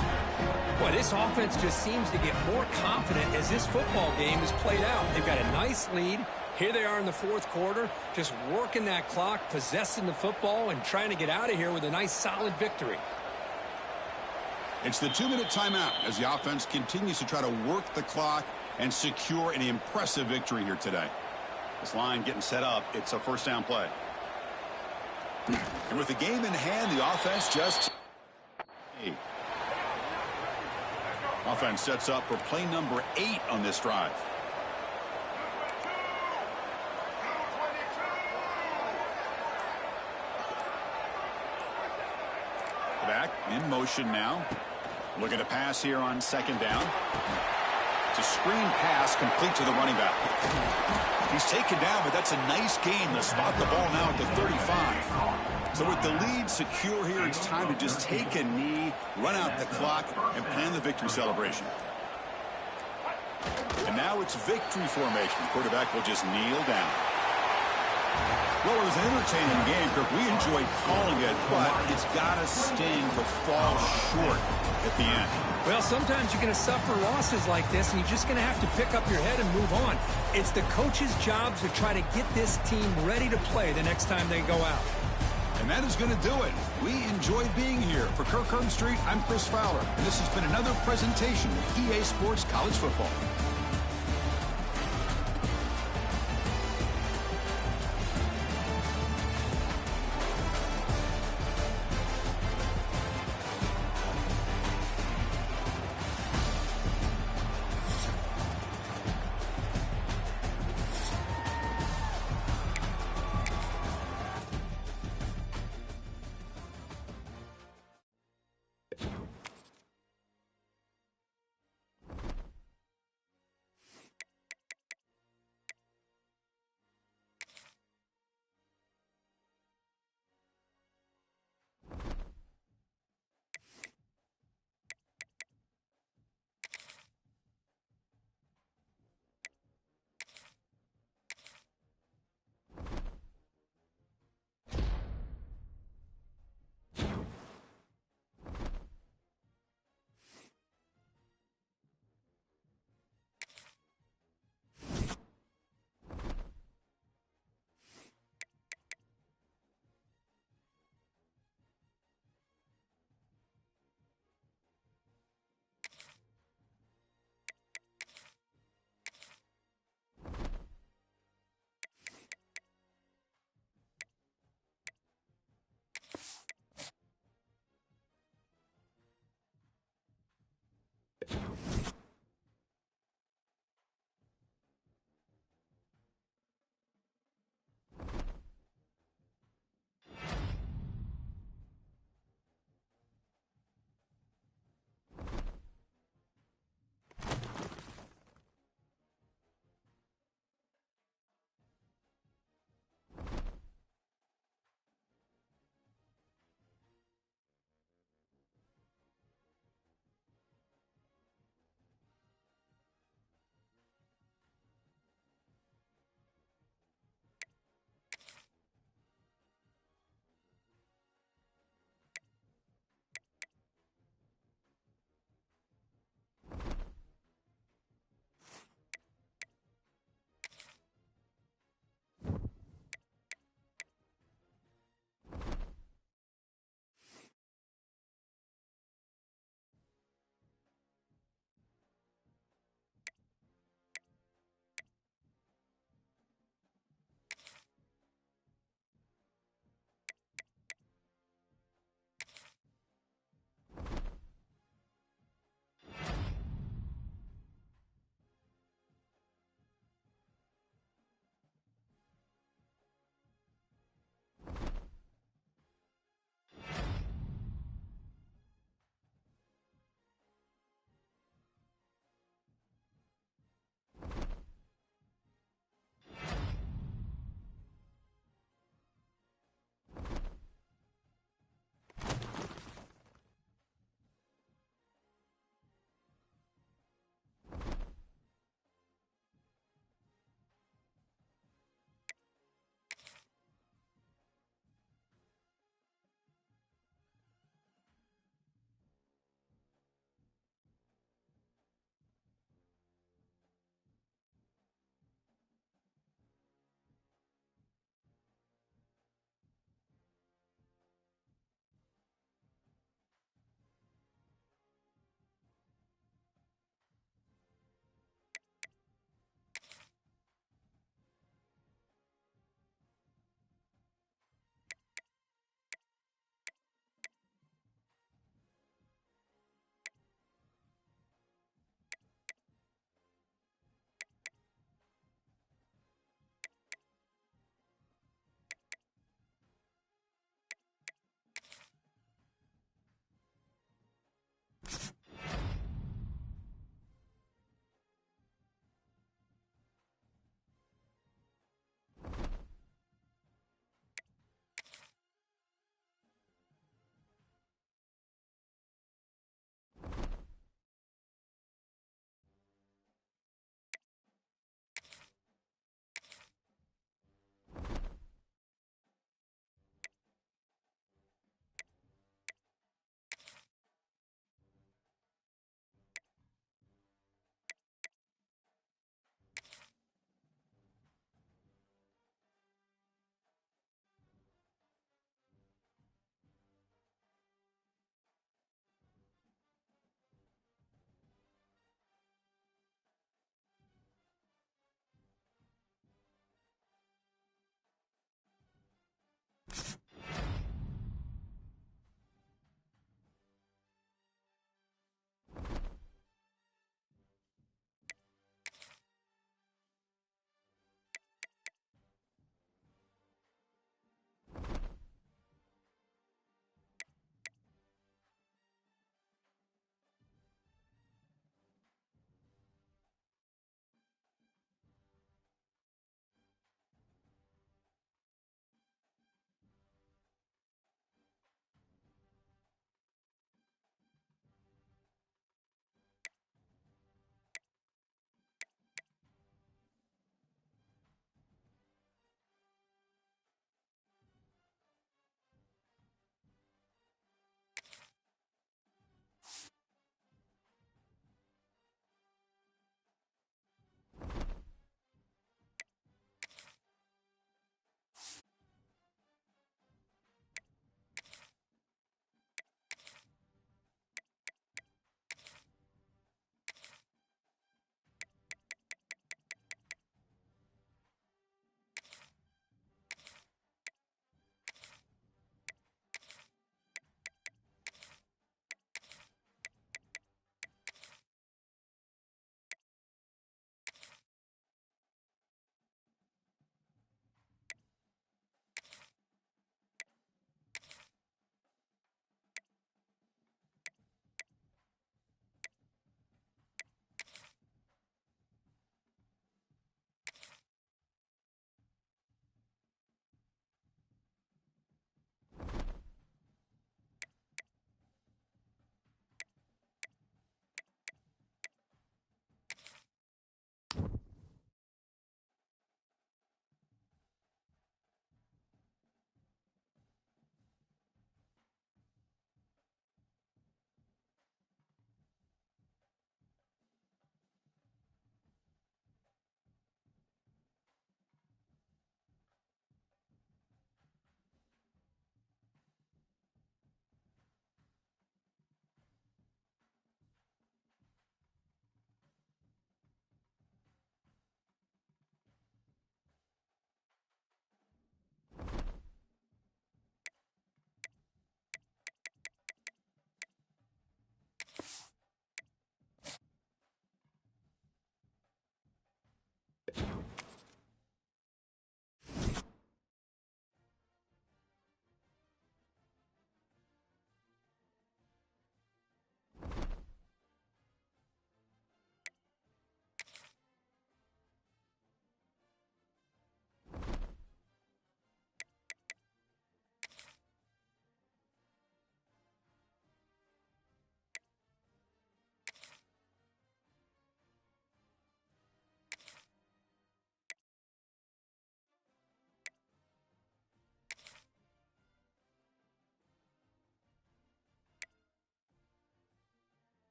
Boy, this offense just seems to get more confident as this football game is played out. They've got a nice lead. Here they are in the fourth quarter, just working that clock, possessing the football, and trying to get out of here with a nice, solid victory. It's the 2-minute timeout as the offense continues to try to work the clock and secure an impressive victory here today. This line getting set up. It's a first down play. And with the game in hand, the offense just... Offense sets up for play number 8 on this drive. Back in motion now. Looking to pass here on second down. It's a screen pass complete to the running back. He's taken down, but that's a nice gain to spot the ball now at the 35. So with the lead secure here, it's time to just take a knee, run out the clock, and plan the victory celebration. And now it's victory formation. The quarterback will just kneel down. Well, it was an entertaining game, Kirk. We enjoyed calling it, but it's got to sting to fall short at the end. Well, sometimes you're going to suffer losses like this, and you're just going to have to pick up your head and move on. It's the coach's job to try to get this team ready to play the next time they go out. And that is going to do it. We enjoyed being here. For Kirk Street, I'm Chris Fowler, and this has been another presentation of EA Sports College Football.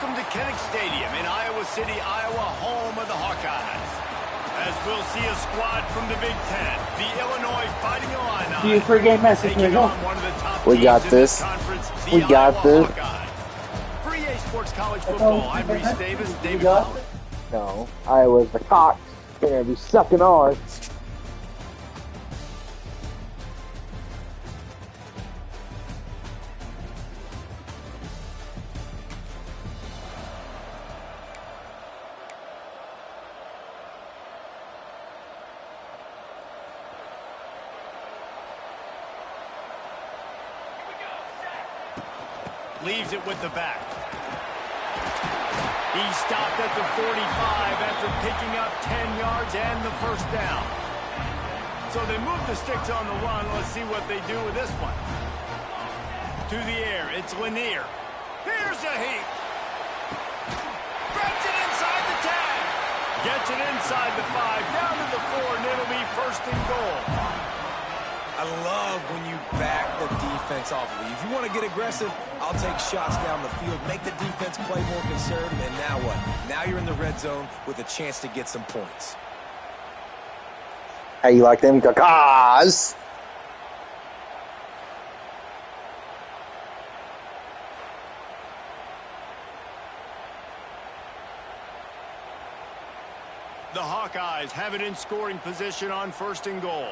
Welcome to Kinnick Stadium in Iowa City, Iowa, home of the Hawkeyes. As we'll see a squad from the Big Ten, the Illinois Fighting Illini. Do you pregame message, taking on Miguel? one of the top We teams got in this. conference, the We got Iowa this. Hawkeyes. For EA Sports College Football, I'm Reese Davis. David got Collins. No, Iowa's the Cocks. They're gonna be sucking ours. Leaves it with the back. He stopped at the 45 after picking up 10 yards and the first down. So they move the sticks on the run. Let's see what they do with this one. To the air, it's Lanier. Here's a heat. Gets it inside the 10. Gets it inside the 5, down to the 4, and it'll be first and goal. I love when you back the defense off of you. If you want to get aggressive, I'll take shots down the field, make the defense play more conservative, and now what? Now you're in the red zone with a chance to get some points. How you like them Cocks? The Hawkeyes have it in scoring position on first and goal.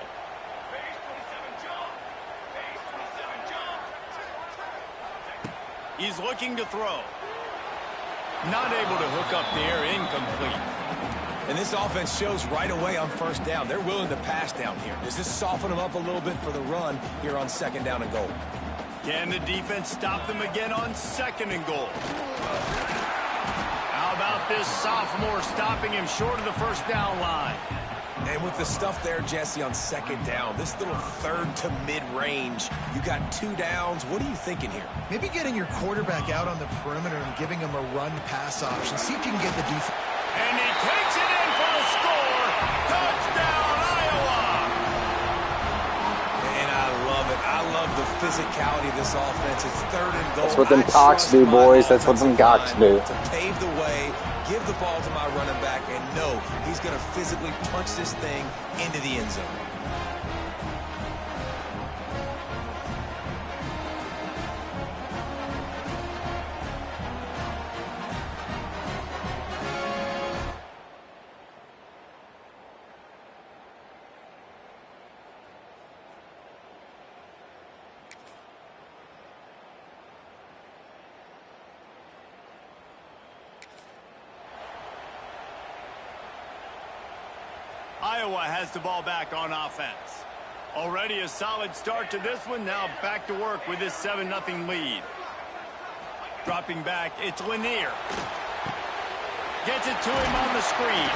He's looking to throw. Not able to hook up there, incomplete. And this offense shows right away on first down. They're willing to pass down here. Does this soften them up a little bit for the run here on second down and goal? Can the defense stop them again on second and goal? How about this sophomore stopping him short of the first down line? And with the stuff there, Jesse, on second down, this little third to mid-range, you got 2 downs. What are you thinking here? Maybe getting your quarterback out on the perimeter and giving him a run-pass option. See if you can get the defense. And he takes it in for the score. Touchdown, Iowa! And I love it. I love the physicality of this offense. It's third and goal. That's what them I Cocks trust do, my boys. That's what them offensive Cocks line do. To pave the way, give the ball to my running back, and know he's going to physically punch this thing into the end zone. Iowa has the ball back on offense. Already a solid start to this one. Now back to work with this 7-0 lead. Dropping back, it's Lanier. Gets it to him on the screen.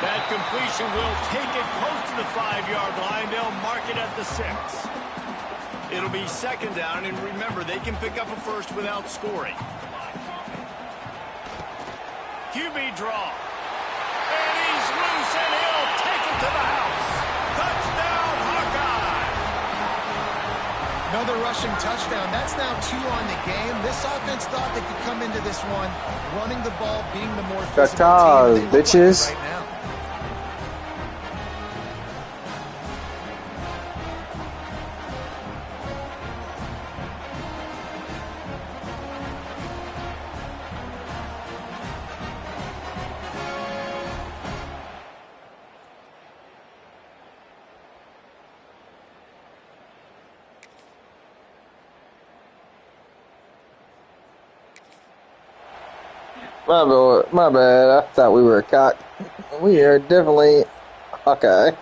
That completion will take it close to the 5-yard line. They'll mark it at the 6. It'll be second down, and remember, they can pick up a first without scoring. QB draw. And he's loose, and he'll take it to the house. Touchdown, Hawkeye! Another rushing touchdown. That's now 2 on the game. This offense thought they could come into this one running the ball, being the more physical team. They look like it bitches. right now. My bad. I thought we were a Cock. We are definitely Hawkeye.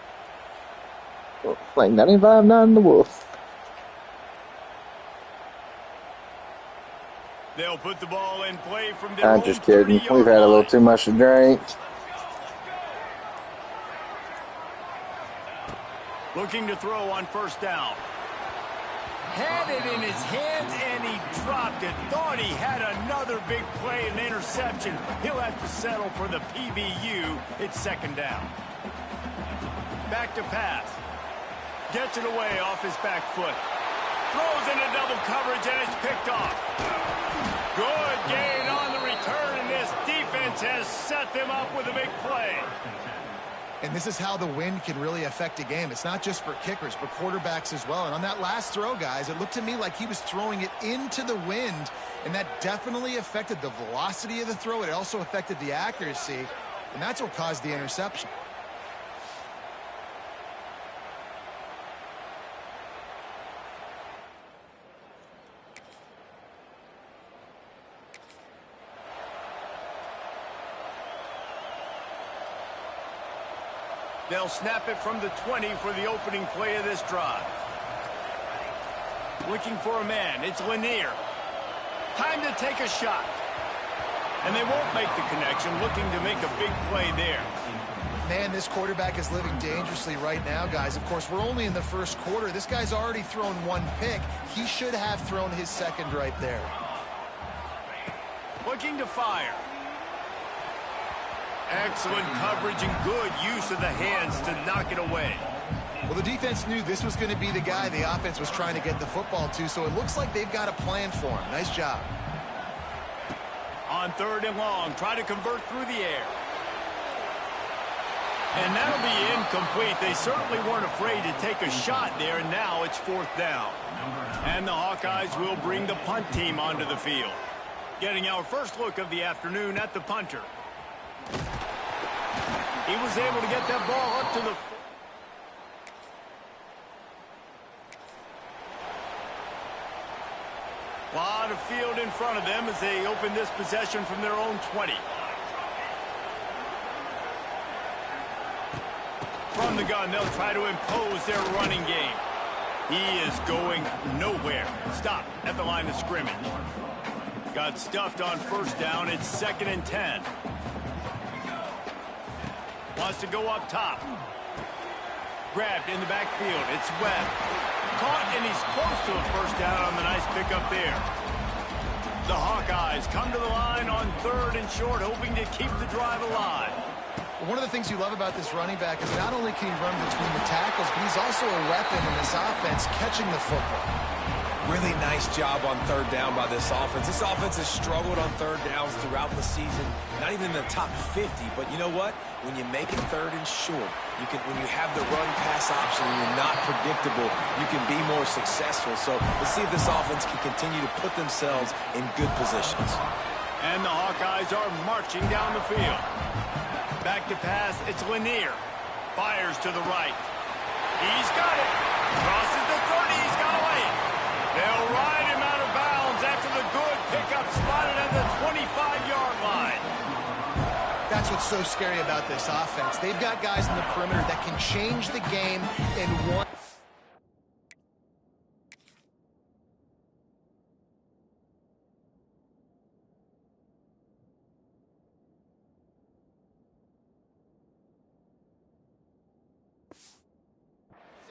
Like 95-9 the Wolf. They'll put the ball in play from their I'm own just kidding. 30-yard We've had a little line. too much to drink. Looking to throw on first down. Had it in his hands, and he dropped it. Thought he had another big play, an interception. He'll have to settle for the PBU. It's second down. Back to pass. Gets it away off his back foot. Throws into double coverage, and it's picked off. Good gain on the return. return, and this defense has set them up with a big play. And this is how the wind can really affect a game. It's not just for kickers, but quarterbacks as well. And on that last throw, guys, it looked to me like he was throwing it into the wind, and that definitely affected the velocity of the throw. It also affected the accuracy, and that's what caused the interception. They'll snap it from the 20 for the opening play of this drive. Looking for a man. It's Lanier. Time to take a shot. And they won't make the connection, looking to make a big play there. Man, this quarterback is living dangerously right now, guys. Of course, we're only in the first quarter. This guy's already thrown one pick. He should have thrown his second right there. Looking to fire. Excellent coverage and good use of the hands to knock it away. Well, the defense knew this was going to be the guy the offense was trying to get the football to, so it looks like they've got a plan for him. Nice job. On 3rd and long, try to convert through the air. And that'll be incomplete. They certainly weren't afraid to take a shot there, and now it's 4th down. And the Hawkeyes will bring the punt team onto the field. Getting our first look of the afternoon at the punter. He was able to get that ball up to the... lot of field in front of them as they open this possession from their own 20. From the gun, they'll try to impose their running game. He is going nowhere. Stop at the line of scrimmage. Got stuffed on 1st down. It's 2nd and 10. Wants to go up top. Grabbed in the backfield. It's Webb. Caught, and he's close to a 1st down on the nice pickup there. The Hawkeyes come to the line on 3rd and short, hoping to keep the drive alive. One of the things you love about this running back is not only can he run between the tackles, but he's also a weapon in this offense catching the football. Really nice job on 3rd down by this offense. This offense has struggled on 3rd downs throughout the season. Not even in the top 50, but you know what? When you make it 3rd and short, when you have the run-pass option and you're not predictable, you can be more successful. So let's see if this offense can continue to put themselves in good positions. And the Hawkeyes are marching down the field. Back to pass, it's Lanier. Fires to the right. He's got it. Crosses the 30, he's got away. They'll ride him out of bounds after the good pickup spotted at the 25-yard line. That's what's so scary about this offense. They've got guys in the perimeter that can change the game in one.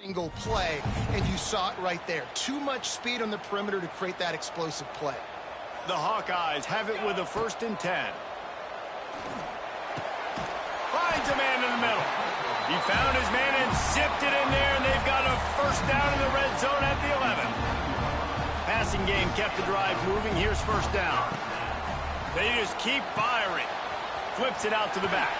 Single play, and you saw it right there. Too much speed on the perimeter to create that explosive play. The Hawkeyes have it with a 1st and 10. Finds a man in the middle. He found his man and zipped it in there, and they've got a 1st down in the red zone at the 11. Passing game kept the drive moving. Here's 1st down. They just keep firing. Flips it out to the back.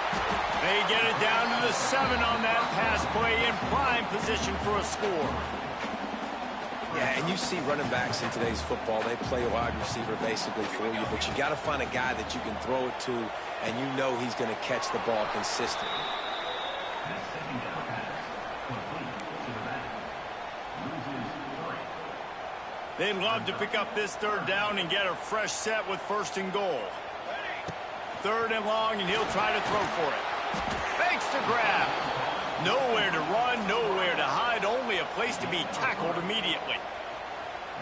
They get it down to the 7 on that pass play in prime position for a score. Yeah, and you see running backs in today's football, they play a wide receiver basically for you, but you got to find a guy that you can throw it to, and you know he's going to catch the ball consistently. They'd love to pick up this 3rd down and get a fresh set with 1st and goal. 3rd and long, and he'll try to throw for it. Fakes to grab. Nowhere to run, nowhere to hide, only a place to be tackled immediately.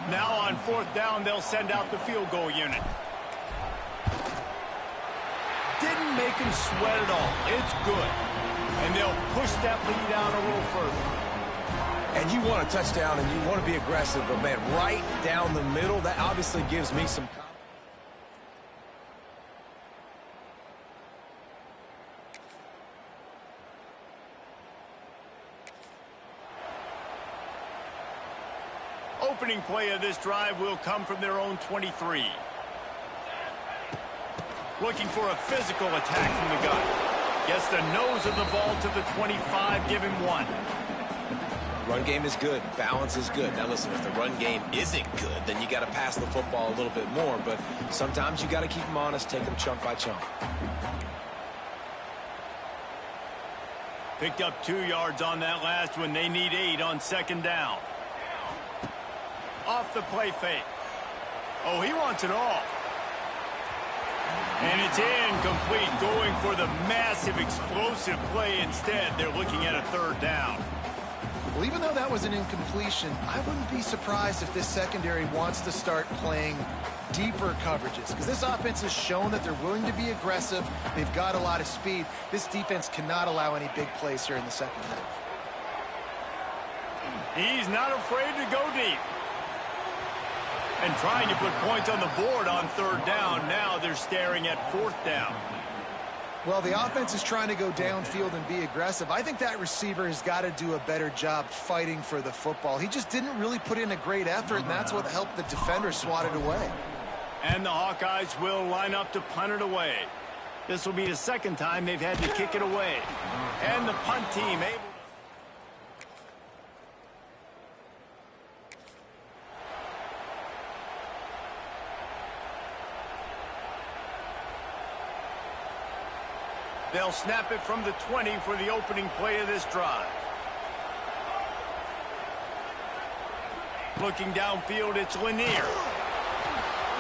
Now on 4th down, they'll send out the field goal unit. Didn't make him sweat at all. It's good. And they'll push that lead out a little further. And you want a touchdown and you want to be aggressive, but man, right down the middle, that obviously gives me some confidence. Opening play of this drive will come from their own 23. Looking for a physical attack from the gun. Gets the nose of the ball to the 25, give him 1. Run game is good. Balance is good. Now listen, if the run game isn't good, then you got to pass the football a little bit more. But sometimes you got to keep them honest, take them chunk by chunk. Picked up 2 yards on that last one. They need 8 on 2nd down. Off the play fake. Oh, he wants it all. And it's incomplete, going for the massive explosive play instead. They're looking at a 3rd down. Well, even though that was an incompletion, I wouldn't be surprised if this secondary wants to start playing deeper coverages, because this offense has shown that they're willing to be aggressive. They've got a lot of speed. This defense cannot allow any big plays here in the second half. He's not afraid to go deep. And trying to put points on the board on 3rd down. Now they're staring at 4th down. Well, the offense is trying to go downfield and be aggressive. I think that receiver has got to do a better job fighting for the football. He just didn't really put in a great effort, and that's what helped the defender swat it away. And the Hawkeyes will line up to punt it away. This will be the 2nd time they've had to kick it away. And the punt team able to... They'll snap it from the 20 for the opening play of this drive. Looking downfield, it's Lanier.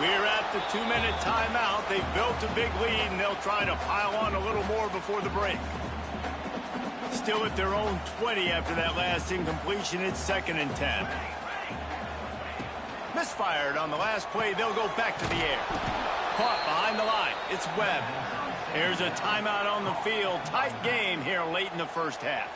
We're at the 2-minute timeout. They've built a big lead, and they'll try to pile on a little more before the break. Still at their own 20 after that last incompletion. It's 2nd and 10. Misfired on the last play. They'll go back to the air. Caught behind the line. It's Webb. Here's a timeout on the field. Tight game here late in the 1st half.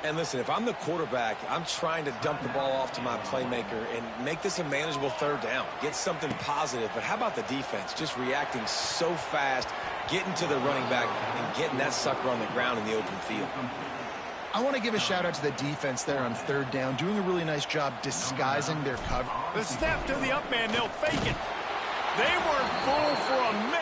And listen, if I'm the quarterback, I'm trying to dump the ball off to my playmaker and make this a manageable 3rd down. Get something positive. But how about the defense? Just reacting so fast, getting to the running back, and getting that sucker on the ground in the open field. I want to give a shout-out to the defense there on 3rd down, doing a really nice job disguising their cover. The snap to the up man, they'll fake it. They weren't fooled for a minute.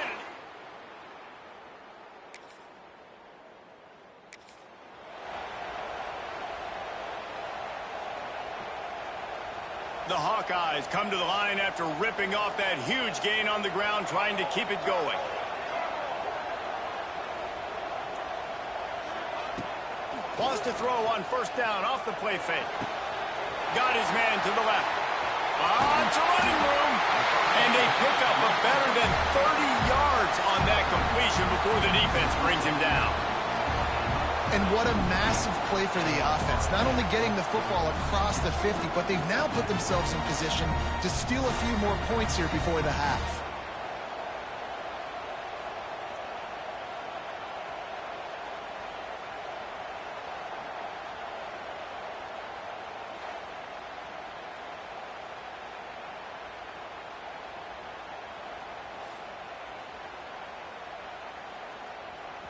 The Hawkeyes come to the line after ripping off that huge gain on the ground, trying to keep it going. Lost to throw on 1st down off the play fake. Got his man to the left. It's a running room. And they pick up a better than 30 yards on that completion before the defense brings him down. And what a massive play for the offense. Not only getting the football across the 50, but they've now put themselves in position to steal a few more points here before the half.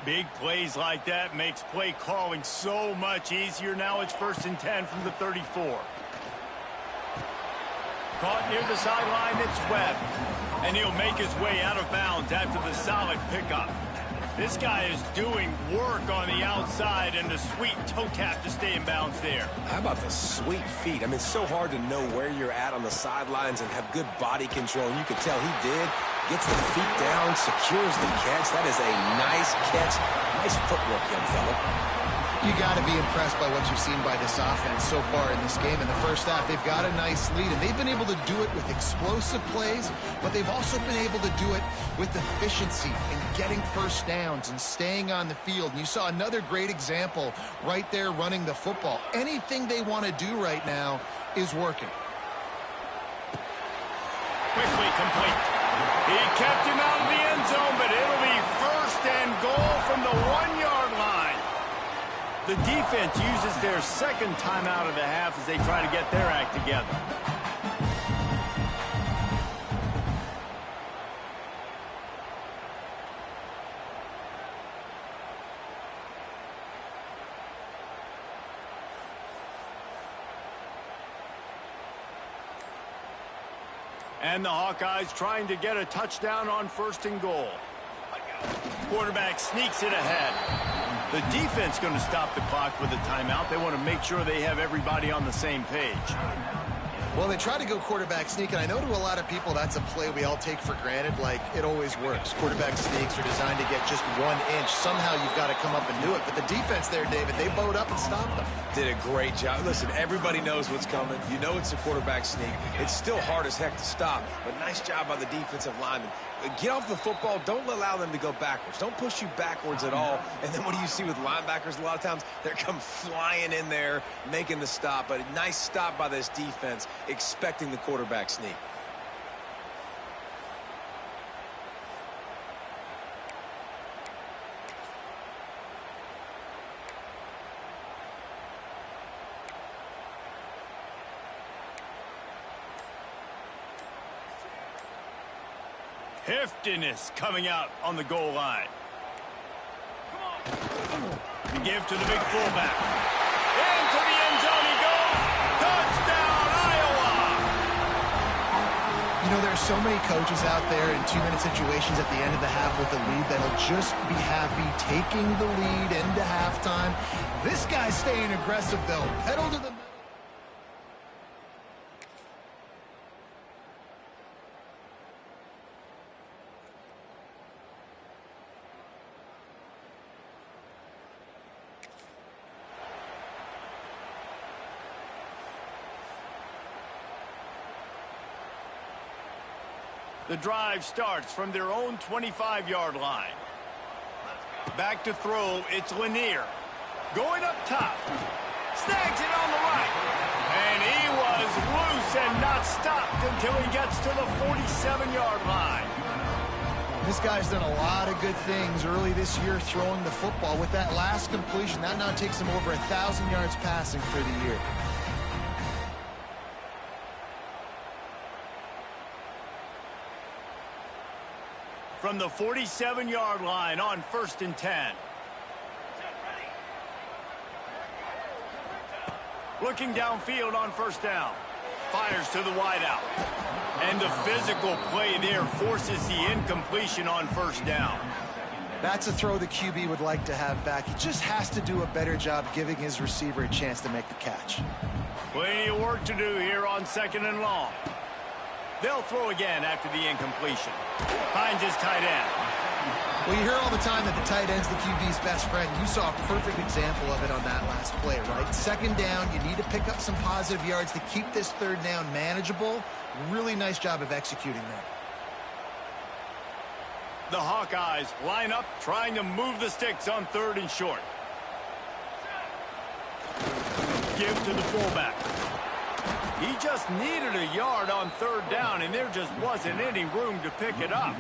Big plays like that makes play calling so much easier. Now it's 1st and 10 from the 34. Caught near the sideline, it's Webb. And he'll make his way out of bounds after the solid pickup. This guy is doing work on the outside, and the sweet toe tap to stay in bounds there. How about the sweet feet? I mean, it's so hard to know where you're at on the sidelines and have good body control. And you could tell he did. Gets the feet down, secures the catch. That is a nice catch. Nice footwork, young fella. You got to be impressed by what you've seen by this offense so far in this game. In the 1st half, they've got a nice lead, and they've been able to do it with explosive plays, but they've also been able to do it with efficiency and getting 1st downs and staying on the field. And you saw another great example right there running the football. Anything they want to do right now is working. Quickly complete. He kept him out of the end zone, but it'll be 1st and goal from the 1-yard line. The defense uses their 2nd timeout of the half as they try to get their act together. And the Hawkeyes trying to get a touchdown on 1st and goal. quarterback sneaks it ahead. The defense going to stop the clock with a timeout. They want to make sure they have everybody on the same page. Well, they try to go quarterback sneak, and I know to a lot of people that's a play we all take for granted, like it always works. Quarterback sneaks are designed to get just 1 inch. Somehow you've got to come up and do it. But the defense there, David, they bowed up and stopped them. Did a great job. Listen, everybody knows what's coming. You know it's a quarterback sneak. It's still hard as heck to stop, but nice job by the defensive lineman. Get off the football. Don't allow them to go backwards. Don't push you backwards at all. And then what do you see with linebackers a lot of times? They're come flying in there, making the stop. But a nice stop by this defense, expecting the quarterback sneak. Heftiness coming out on the goal line. To give to the big fullback. Into the end zone he goes. Touchdown, Iowa! You know, there are so many coaches out there in 2-minute situations at the end of the half with the lead that'll just be happy taking the lead into halftime. This guy's staying aggressive, though. Pedal to the... The drive starts from their own 25-yard line. Back to throw, it's Lanier. Going up top. Snags it on the right. And he was loose and not stopped until he gets to the 47-yard line. This guy's done a lot of good things early this year throwing the football. With that last completion, that now takes him over 1,000 yards passing for the year. From the 47-yard line on 1st and 10. Looking downfield on 1st down. Fires to the wideout. And the physical play there forces the incompletion on 1st down. That's a throw the QB would like to have back. He just has to do a better job giving his receiver a chance to make the catch. Plenty of work to do here on 2nd and long. They'll throw again after the incompletion. Finds his tight end. Well, you hear all the time that the tight end's the QB's best friend. You saw a perfect example of it on that last play, right? 2nd down, you need to pick up some positive yards to keep this 3rd down manageable. Really nice job of executing that. The Hawkeyes line up, trying to move the sticks on 3rd and short. Give to the fullback. He just needed a yard on 3rd down, and there just wasn't any room to pick it up.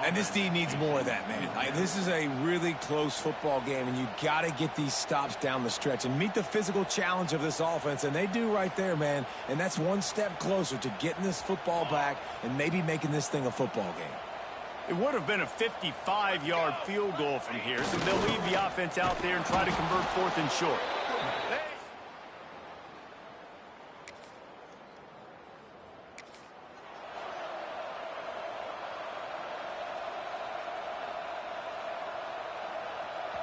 And this D needs more of that, man. This is a really close football game, and you got to get these stops down the stretch and meet the physical challenge of this offense, and they do right there, man. And that's one step closer to getting this football back and maybe making this thing a football game. It would have been a 55-yard field goal from here, so they'll leave the offense out there and try to convert 4th and short.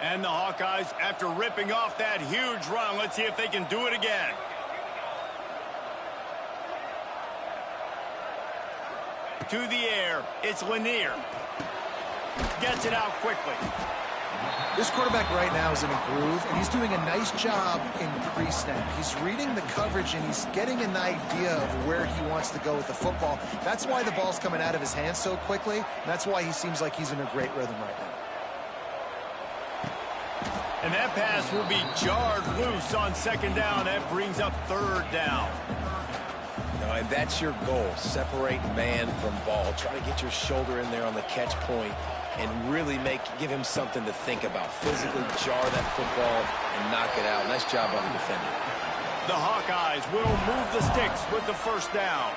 And the Hawkeyes, after ripping off that huge run, let's see if they can do it again. To the air, it's Lanier. Gets it out quickly. This quarterback right now is in a groove, and he's doing a nice job in pre-snap. He's reading the coverage, and he's getting an idea of where he wants to go with the football. That's why the ball's coming out of his hands so quickly. And that's why he seems like he's in a great rhythm right now. And that pass will be jarred loose on 2nd down. That brings up 3rd down. And that's your goal. Separate man from ball. Try to get your shoulder in there on the catch point and really give him something to think about. Physically jar that football and knock it out. Nice job by the defender. The Hawkeyes will move the sticks with the 1st down.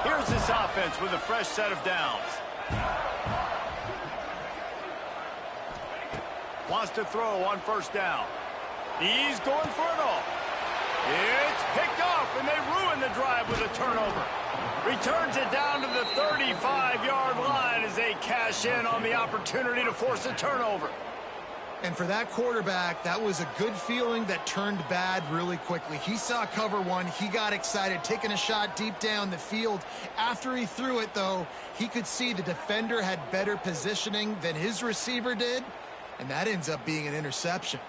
Here's this offense with a fresh set of downs. Wants to throw on 1st down. He's going for it all. It's picked off, and they ruin the drive with a turnover. Returns it down to the 35-yard line as they cash in on the opportunity to force a turnover. And for that quarterback, that was a good feeling that turned bad really quickly. He saw cover one. He got excited, taking a shot deep down the field. After he threw it, though, he could see the defender had better positioning than his receiver did, and that ends up being an interception.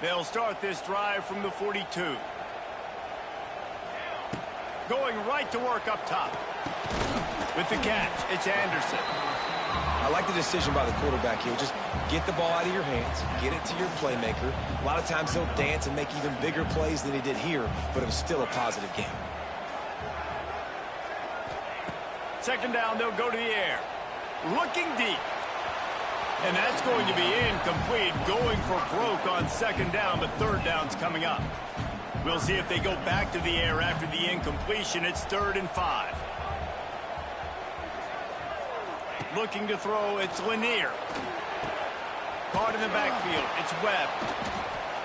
They'll start this drive from the 42. Going right to work up top. With the catch, it's Anderson. I like the decision by the quarterback here. Just get the ball out of your hands, get it to your playmaker. A lot of times he'll dance and make even bigger plays than he did here, but it was still a positive game. Second down, they'll go to the air. Looking deep. And that's going to be incomplete. Going for broke on second down, but third down's coming up. We'll see if they go back to the air after the incompletion. It's 3rd and 5. Looking to throw, it's Lanier. Caught in the backfield, it's Webb.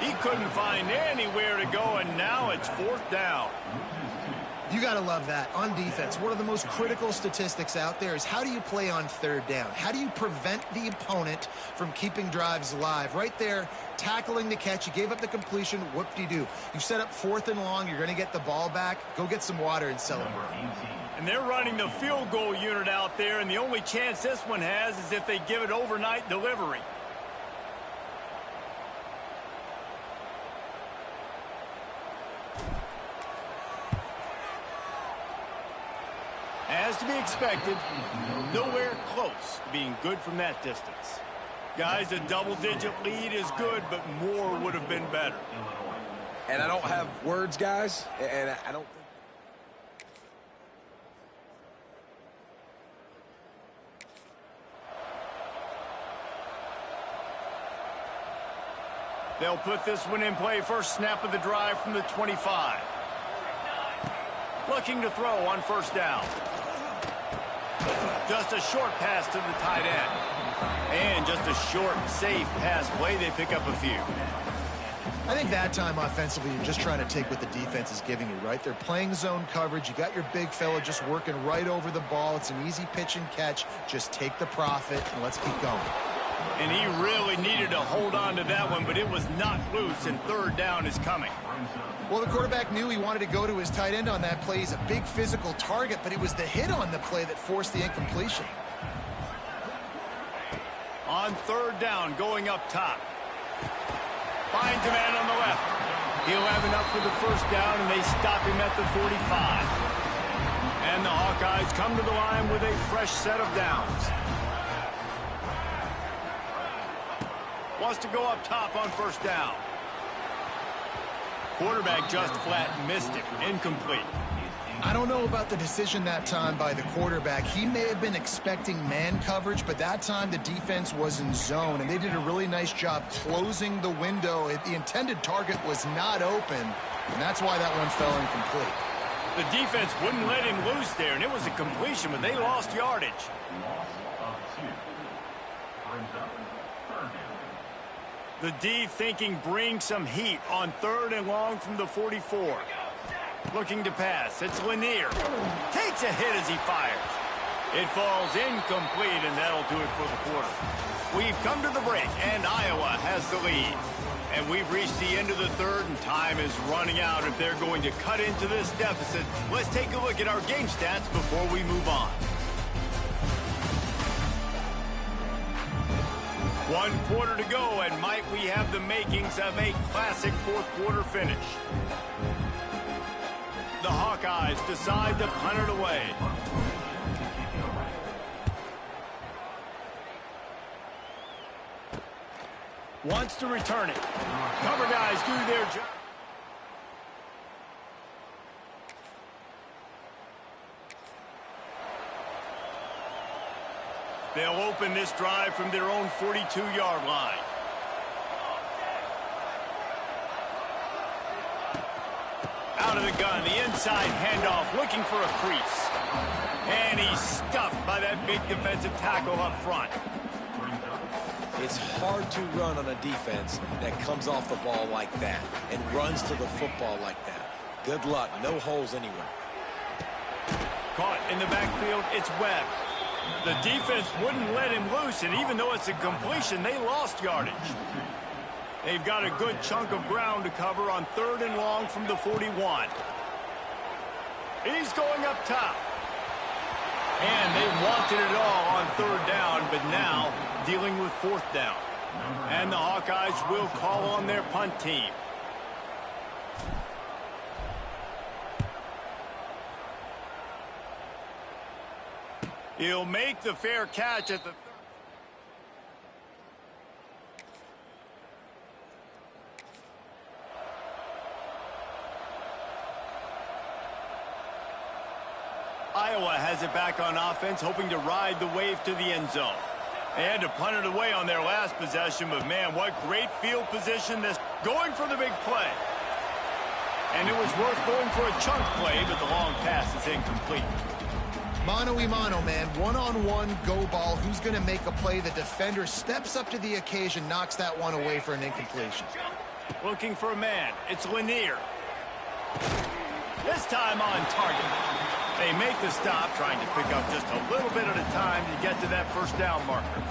He couldn't find anywhere to go, and now it's 4th down. You got to love that. On defense, one of the most critical statistics out there is how do you play on 3rd down? How do you prevent the opponent from keeping drives alive? Right there, tackling the catch. You gave up the completion. Whoop-de-doo. You set up 4th and long. You're going to get the ball back. Go get some water and celebrate. And they're running the field goal unit out there, and the only chance this one has is if they give it overnight delivery. As to be expected, nowhere close to being good from that distance. Guys, a double-digit lead is good, but more would have been better. And I don't have words, guys, and I don't think... They'll put this one in play. First snap of the drive from the 25. Looking to throw on first down. Just a short pass to the tight end. And just a short, safe pass play. They pick up a few. I think that time offensively, you're just trying to take what the defense is giving you, right? They're playing zone coverage. You got your big fella just working right over the ball. It's an easy pitch and catch. Just take the profit and let's keep going. And he really needed to hold on to that one, but it was not loose, and third down is coming. Well, the quarterback knew he wanted to go to his tight end on that play. He's a big physical target, but it was the hit on the play that forced the incompletion. On third down, going up top. Finds a man on the left. He'll have enough for the first down, and they stop him at the 45. And the Hawkeyes come to the line with a fresh set of downs. Wants to go up top on first down. Quarterback just flat missed it. Incomplete. I don't know about the decision that time by the quarterback. He may have been expecting man coverage, but that time the defense was in zone, and they did a really nice job closing the window. The intended target was not open, and that's why that one fell incomplete. The defense wouldn't let him loose there, and it was a completion, but they lost yardage. The D thinking bring some heat on third and long from the 44. Looking to pass. It's Lanier. Takes a hit as he fires. It falls incomplete, and that'll do it for the quarter. We've come to the break, and Iowa has the lead. And we've reached the end of the third, and time is running out if they're going to cut into this deficit. Let's take a look at our game stats before we move on. 1 quarter to go, and might we have the makings of a classic fourth quarter finish. The Hawkeyes decide to punt it away. Wants to return it. Cover guys do their job. They'll open this drive from their own 42-yard line. Out of the gun, the inside handoff, looking for a crease. And he's stuffed by that big defensive tackle up front. It's hard to run on a defense that comes off the ball like that and runs to the football like that. Good luck. No holes anywhere. Caught in the backfield, it's Webb. The defense wouldn't let him loose, and even though it's a completion, they lost yardage. They've got a good chunk of ground to cover on 3rd and long from the 41. He's going up top. And they wanted it all on 3rd down, but now dealing with 4th down. And the Hawkeyes will call on their punt team. He'll make the fair catch at the... Iowa has it back on offense, hoping to ride the wave to the end zone. They had to punt it away on their last possession, but man, what great field position this, going for the big play. And it was worth going for a chunk play, but the long pass is incomplete. Mano-y-mano, man. One-on-one go ball. Who's going to make a play? The defender steps up to the occasion, knocks that one away for an incompletion. Looking for a man. It's Lanier. This time on target. They make the stop, trying to pick up just a little bit at a time to get to that 1st down marker.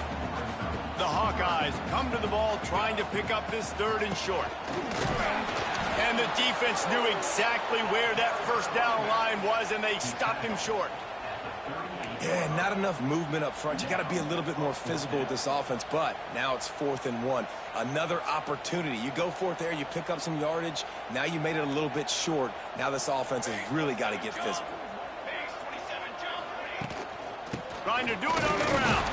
The Hawkeyes come to the ball, trying to pick up this 3rd and short. And the defense knew exactly where that 1st down line was, and they stopped him short. Yeah, not enough movement up front. You got to be a little bit more physical with this offense, but now it's 4th and 1. Another opportunity. You go for it there, you pick up some yardage. Now you made it a little bit short. Now this offense has really got to get physical. Trying to do it on the ground.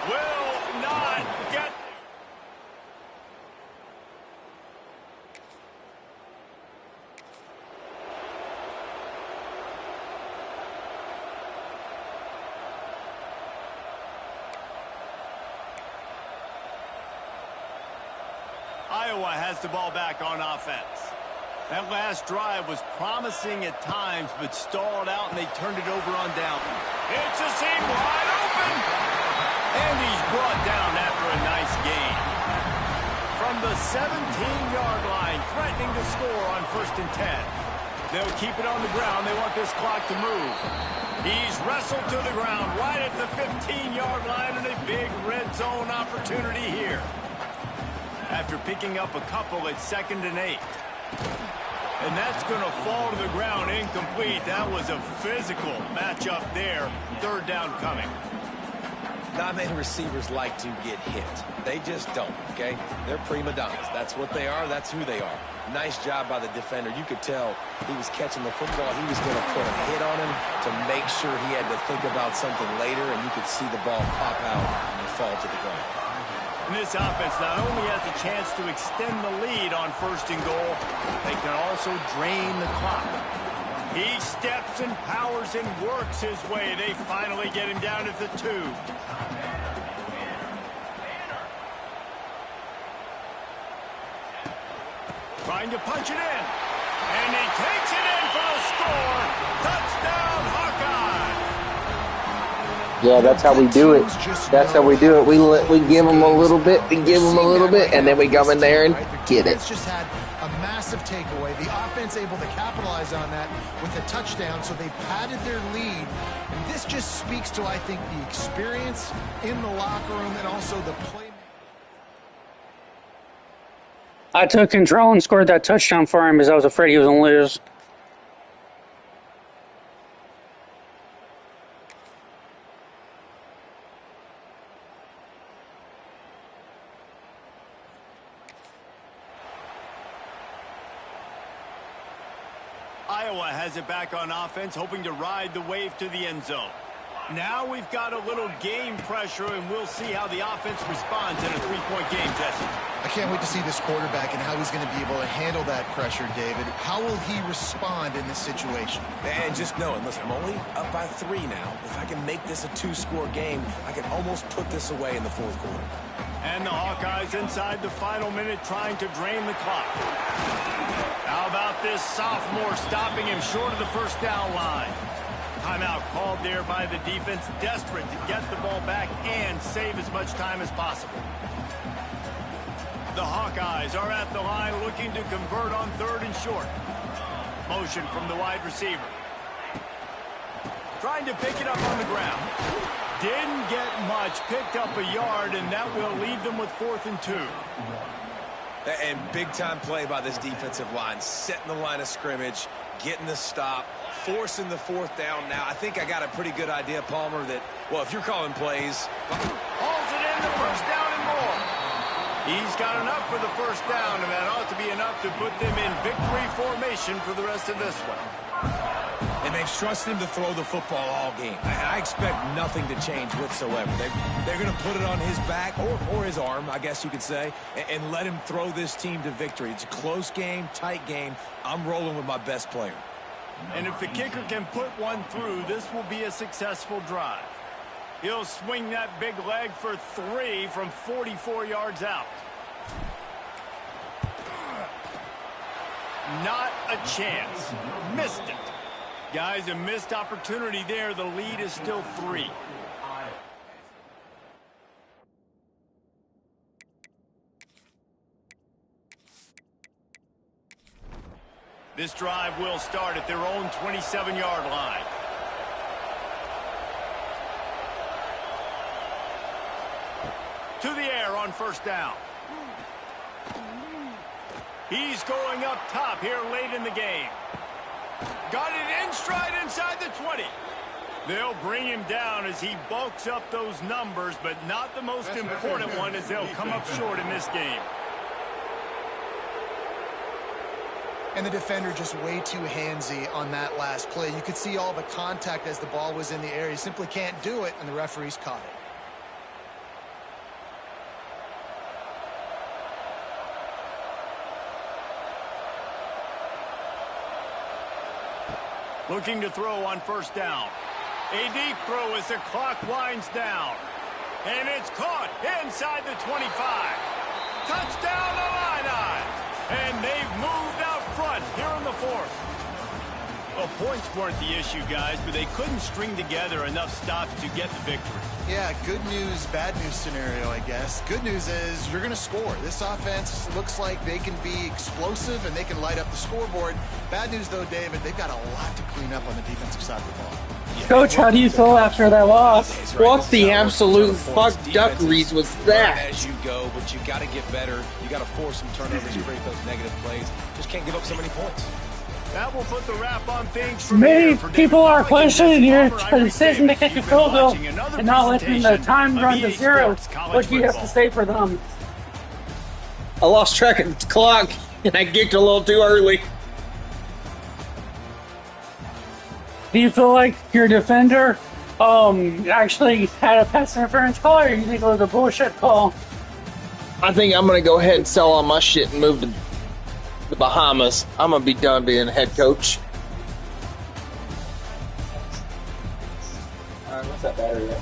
Will not get... Iowa has the ball back on offense. That last drive was promising at times, but stalled out, and they turned it over on down. It's a seam wide open. And he's brought down after a nice gain. From the 17-yard line, threatening to score on 1st and 10. They'll keep it on the ground. They want this clock to move. He's wrestled to the ground right at the 15-yard line, and a big red zone opportunity here. After picking up a couple at 2nd and 8. And that's going to fall to the ground incomplete. That was a physical matchup there. 3rd down coming. Not many receivers like to get hit. They just don't, okay? They're prima donnas. That's what they are. That's who they are. Nice job by the defender. You could tell he was catching the football. He was going to put a hit on him to make sure he had to think about something later, and you could see the ball pop out and fall to the ground. And this offense not only has a chance to extend the lead on 1st and goal, they can also drain the clock. He steps and powers and works his way. They finally get him down at the 2. Trying to punch it in. And he takes it in for the score. Touchdown, Hawkeye. Yeah, that's how we do it. That's how we do it. We give them a little bit, we give them a little bit, and then we come in there and get it. It's just had a massive takeaway. The offense able to capitalize on that with a touchdown, so they padded their lead. And this just speaks to, I think, the experience in the locker room and also the play. I took control and scored that touchdown for him because I was afraid he was going to lose. Iowa has it back on offense, hoping to ride the wave to the end zone. Now we've got a little game pressure, and we'll see how the offense responds in a 3-point game, Jesse. I can't wait to see this quarterback and how he's going to be able to handle that pressure, David. How will he respond in this situation? And just knowing, listen, I'm only up by 3 now. If I can make this a 2-score game, I can almost put this away in the 4th quarter. And the Hawkeyes inside the final minute trying to drain the clock. How about this sophomore stopping him short of the 1st down line? Timeout called there by the defense, desperate to get the ball back and save as much time as possible. The Hawkeyes are at the line looking to convert on 3rd and short. Motion from the wide receiver. Trying to pick it up on the ground. Didn't get much, picked up a yard, and that will leave them with 4th and 2. And big-time play by this defensive line, setting the line of scrimmage, getting the stop, forcing the 4th down. Now, I think I got a pretty good idea, Palmer, that, well, if you're calling plays. Hauls it in, the 1st down and more. He's got enough for the 1st down, and that ought to be enough to put them in victory formation for the rest of this one. And they've trusted him to throw the football all game. I expect nothing to change whatsoever. They're going to put it on his back, or his arm, I guess you could say, and let him throw this team to victory. It's a close game, tight game. I'm rolling with my best player. And if the kicker can put one through, this will be a successful drive. He'll swing that big leg for 3 from 44 yards out. Not a chance. Missed it. Guys, a missed opportunity there. The lead is still 3. This drive will start at their own 27-yard line. To the air on 1st down. He's going up top here late in the game. Got it in stride inside the 20. They'll bring him down as he bulks up those numbers, but not the most important one as they'll come up short in this game. And the defender just way too handsy on that last play. You could see all the contact as the ball was in the air. He simply can't do it, and the referees caught it. Looking to throw on 1st down. A deep throw as the clock winds down. And it's caught inside the 25. Touchdown Illini. And they've moved out front here in the 4th. Well, points weren't the issue, guys, but they couldn't string together enough stops to get the victory. Yeah, good news, bad news scenario, I guess. Good news is you're going to score. This offense looks like they can be explosive and they can light up the scoreboard. Bad news, though, David, they've got a lot to clean up on the defensive side of the ball. Coach, how do you feel after that loss? What the absolute fuck duckeries was that? As you go, but you got to get better. You got to force some turnovers, create those negative plays. Just can't give up so many points. That will put the wrap on things. Many people are questioning your decision to kick a field goal and not letting the time run to 0. What do you have to say for them? I lost track of the clock and I kicked a little too early. Do you feel like your defender actually had a pass interference call, or do you think it was a bullshit call? I think I'm going to go ahead and sell all my shit and move to the Bahamas. I'm going to be done being head coach. Alright, what's that battery at?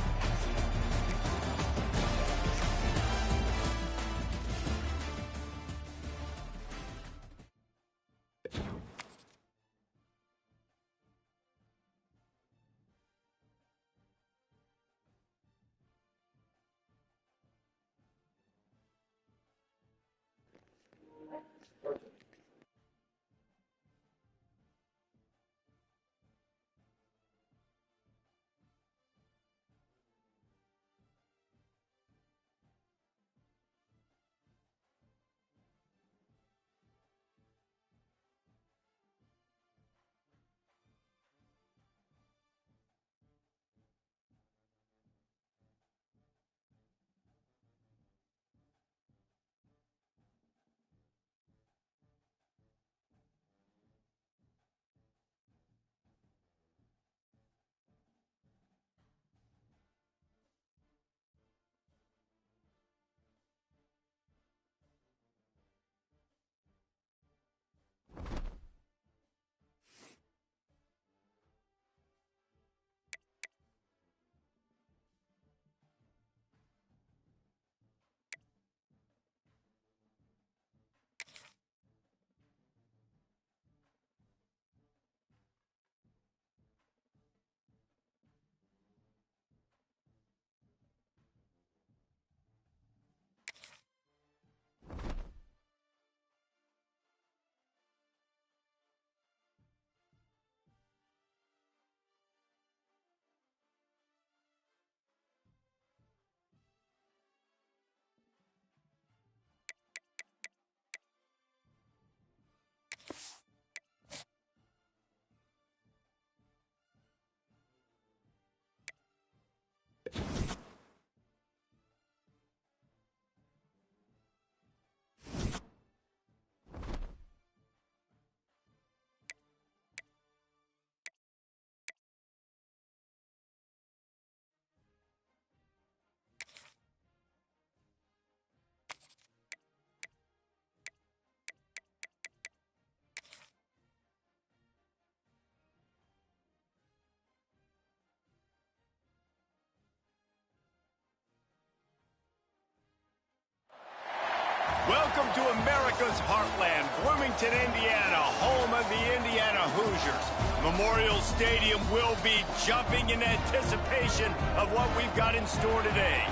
Welcome to America's heartland, Bloomington, Indiana, home of the Indiana Hoosiers. Memorial Stadium will be jumping in anticipation of what we've got in store today.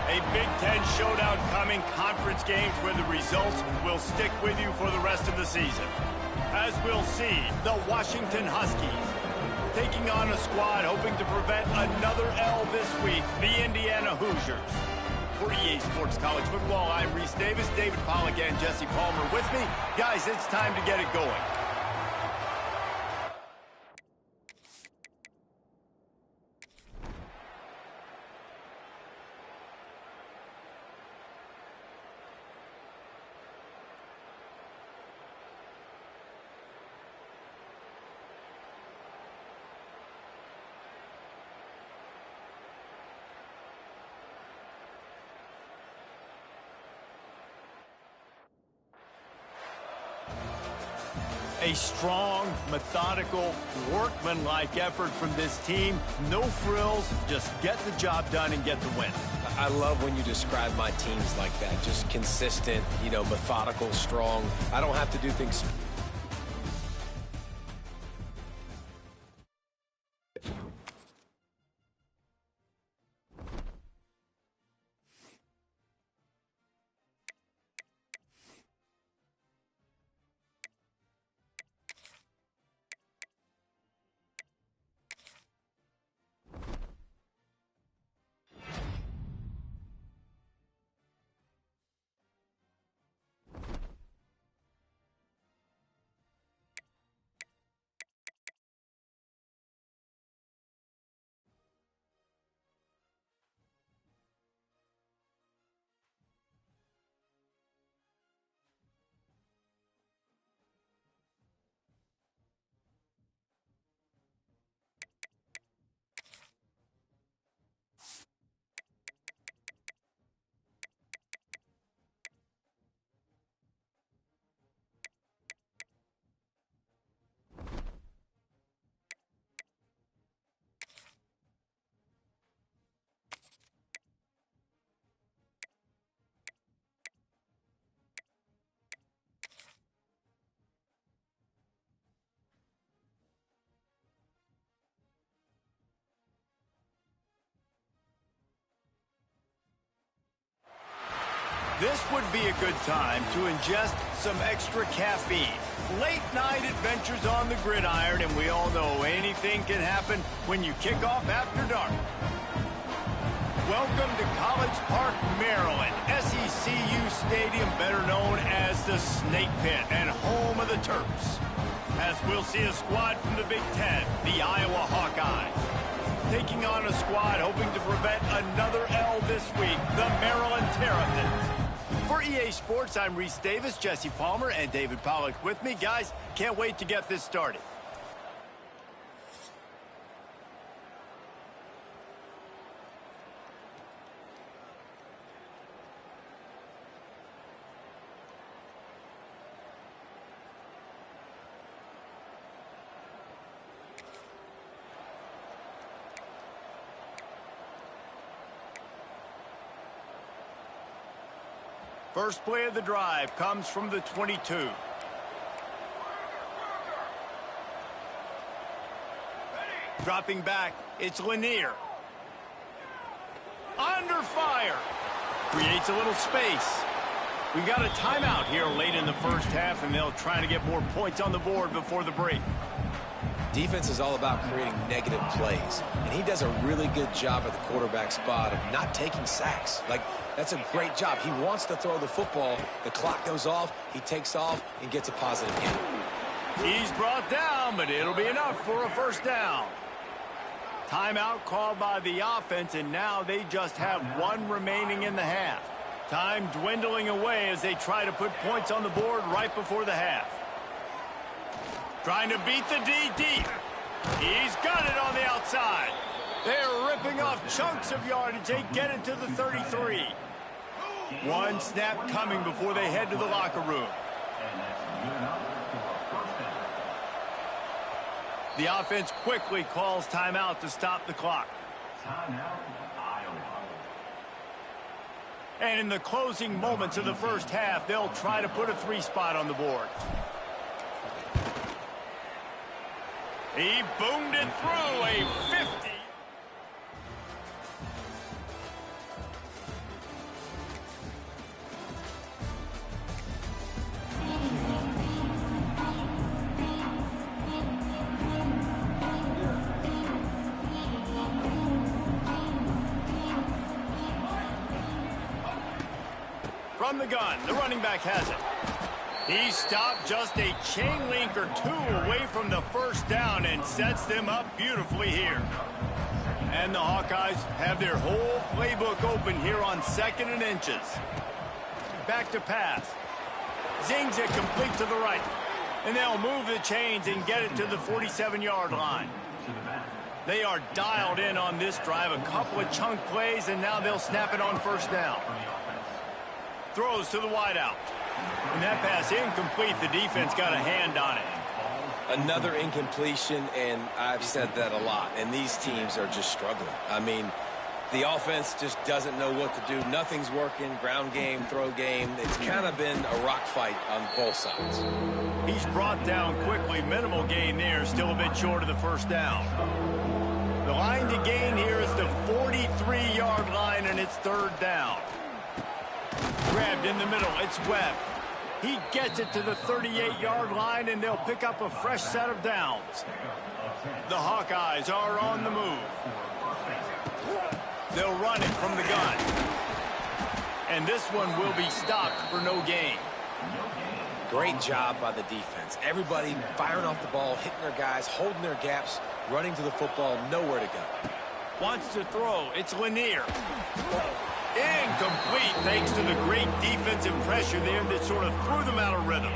A Big Ten showdown coming, conference games where the results will stick with you for the rest of the season. As we'll see, the Washington Huskies taking on a squad hoping to prevent another L this week, the Indiana Hoosiers. For EA Sports College Football, I'm Reese Davis, David Pollack, and Jesse Palmer with me. Guys, it's time to get it going. A strong, methodical, workmanlike effort from this team. No frills, just get the job done and get the win. I love when you describe my teams like that. Just consistent, methodical, strong. I don't have to do things. This would be a good time to ingest some extra caffeine. Late night adventures on the gridiron, and we all know anything can happen when you kick off after dark. Welcome to College Park, Maryland, SECU Stadium, better known as the Snake Pit and home of the Terps. As we'll see a squad from the Big Ten, the Iowa Hawkeyes, taking on a squad hoping to prevent another L this week, the Maryland Terrapins. For EA Sports, I'm Reese Davis, Jesse Palmer, and David Pollack with me. Guys, can't wait to get this started. First play of the drive comes from the 22. Dropping back, it's Lanier. Under fire. Creates a little space. We got a timeout here late in the first half, and they'll try to get more points on the board before the break. Defense is all about creating negative plays, and he does a really good job at the quarterback spot of not taking sacks. That's a great job. He wants to throw the football. The clock goes off, he takes off, and gets a positive hit. He's brought down, but it'll be enough for a first down. Timeout called by the offense, and now they just have one remaining in the half. Time dwindling away as they try to put points on the board right before the half. Trying to beat the DD. He's got it on the outside. They're ripping off chunks of yardage. They get it to the 33. One snap coming before they head to the locker room. The offense quickly calls timeout to stop the clock. And in the closing moments of the first half, they'll try to put a 3 spot on the board. He boomed it through a 50. From the gun, the running back has it. He stopped just a chain link or two away from the first down and sets them up beautifully here. And the Hawkeyes have their whole playbook open here on 2nd and inches. Back to pass. Zings it complete to the right. And they'll move the chains and get it to the 47-yard line. They are dialed in on this drive. A couple of chunk plays, and now they'll snap it on first down. Throws to the wideout. And that pass incomplete. The defense got a hand on it. Another incompletion, and I've said that a lot, and these teams are just struggling. I mean, the offense just doesn't know what to do. Nothing's working. Ground game, throw game. It's kind of been a rock fight on both sides. He's brought down quickly. Minimal gain there. Still a bit short of the first down. The line to gain here is the 43-yard line, and it's 3rd down. Grabbed in the middle. It's Webb. He gets it to the 38-yard line, and they'll pick up a fresh set of downs. The Hawkeyes are on the move. They'll run it from the gun. And this one will be stopped for no gain. Great job by the defense. Everybody firing off the ball, hitting their guys, holding their gaps, running to the football, nowhere to go. Wants to throw. It's Lanier. Incomplete thanks to the great defensive pressure there that sort of threw them out of rhythm.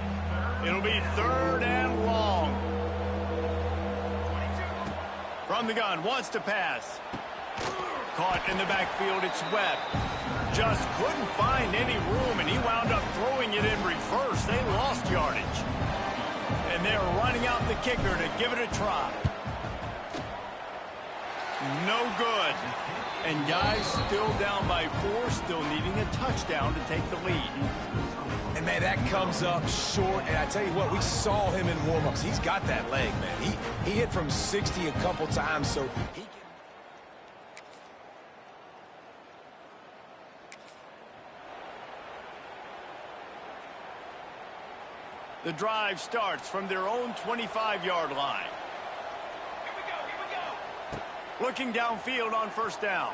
It'll be 3rd and long. From the gun, wants to pass. Caught in the backfield, it's Webb. Just couldn't find any room, and he wound up throwing it in reverse. They lost yardage. And they're running out the kicker to give it a try. No good. And guys still down by 4, still needing a touchdown to take the lead. And, man, that comes up short. And I tell you what, we saw him in warm-ups. He's got that leg, man. He hit from 60 a couple times, so he can... The drive starts from their own 25-yard line. Looking downfield on first down.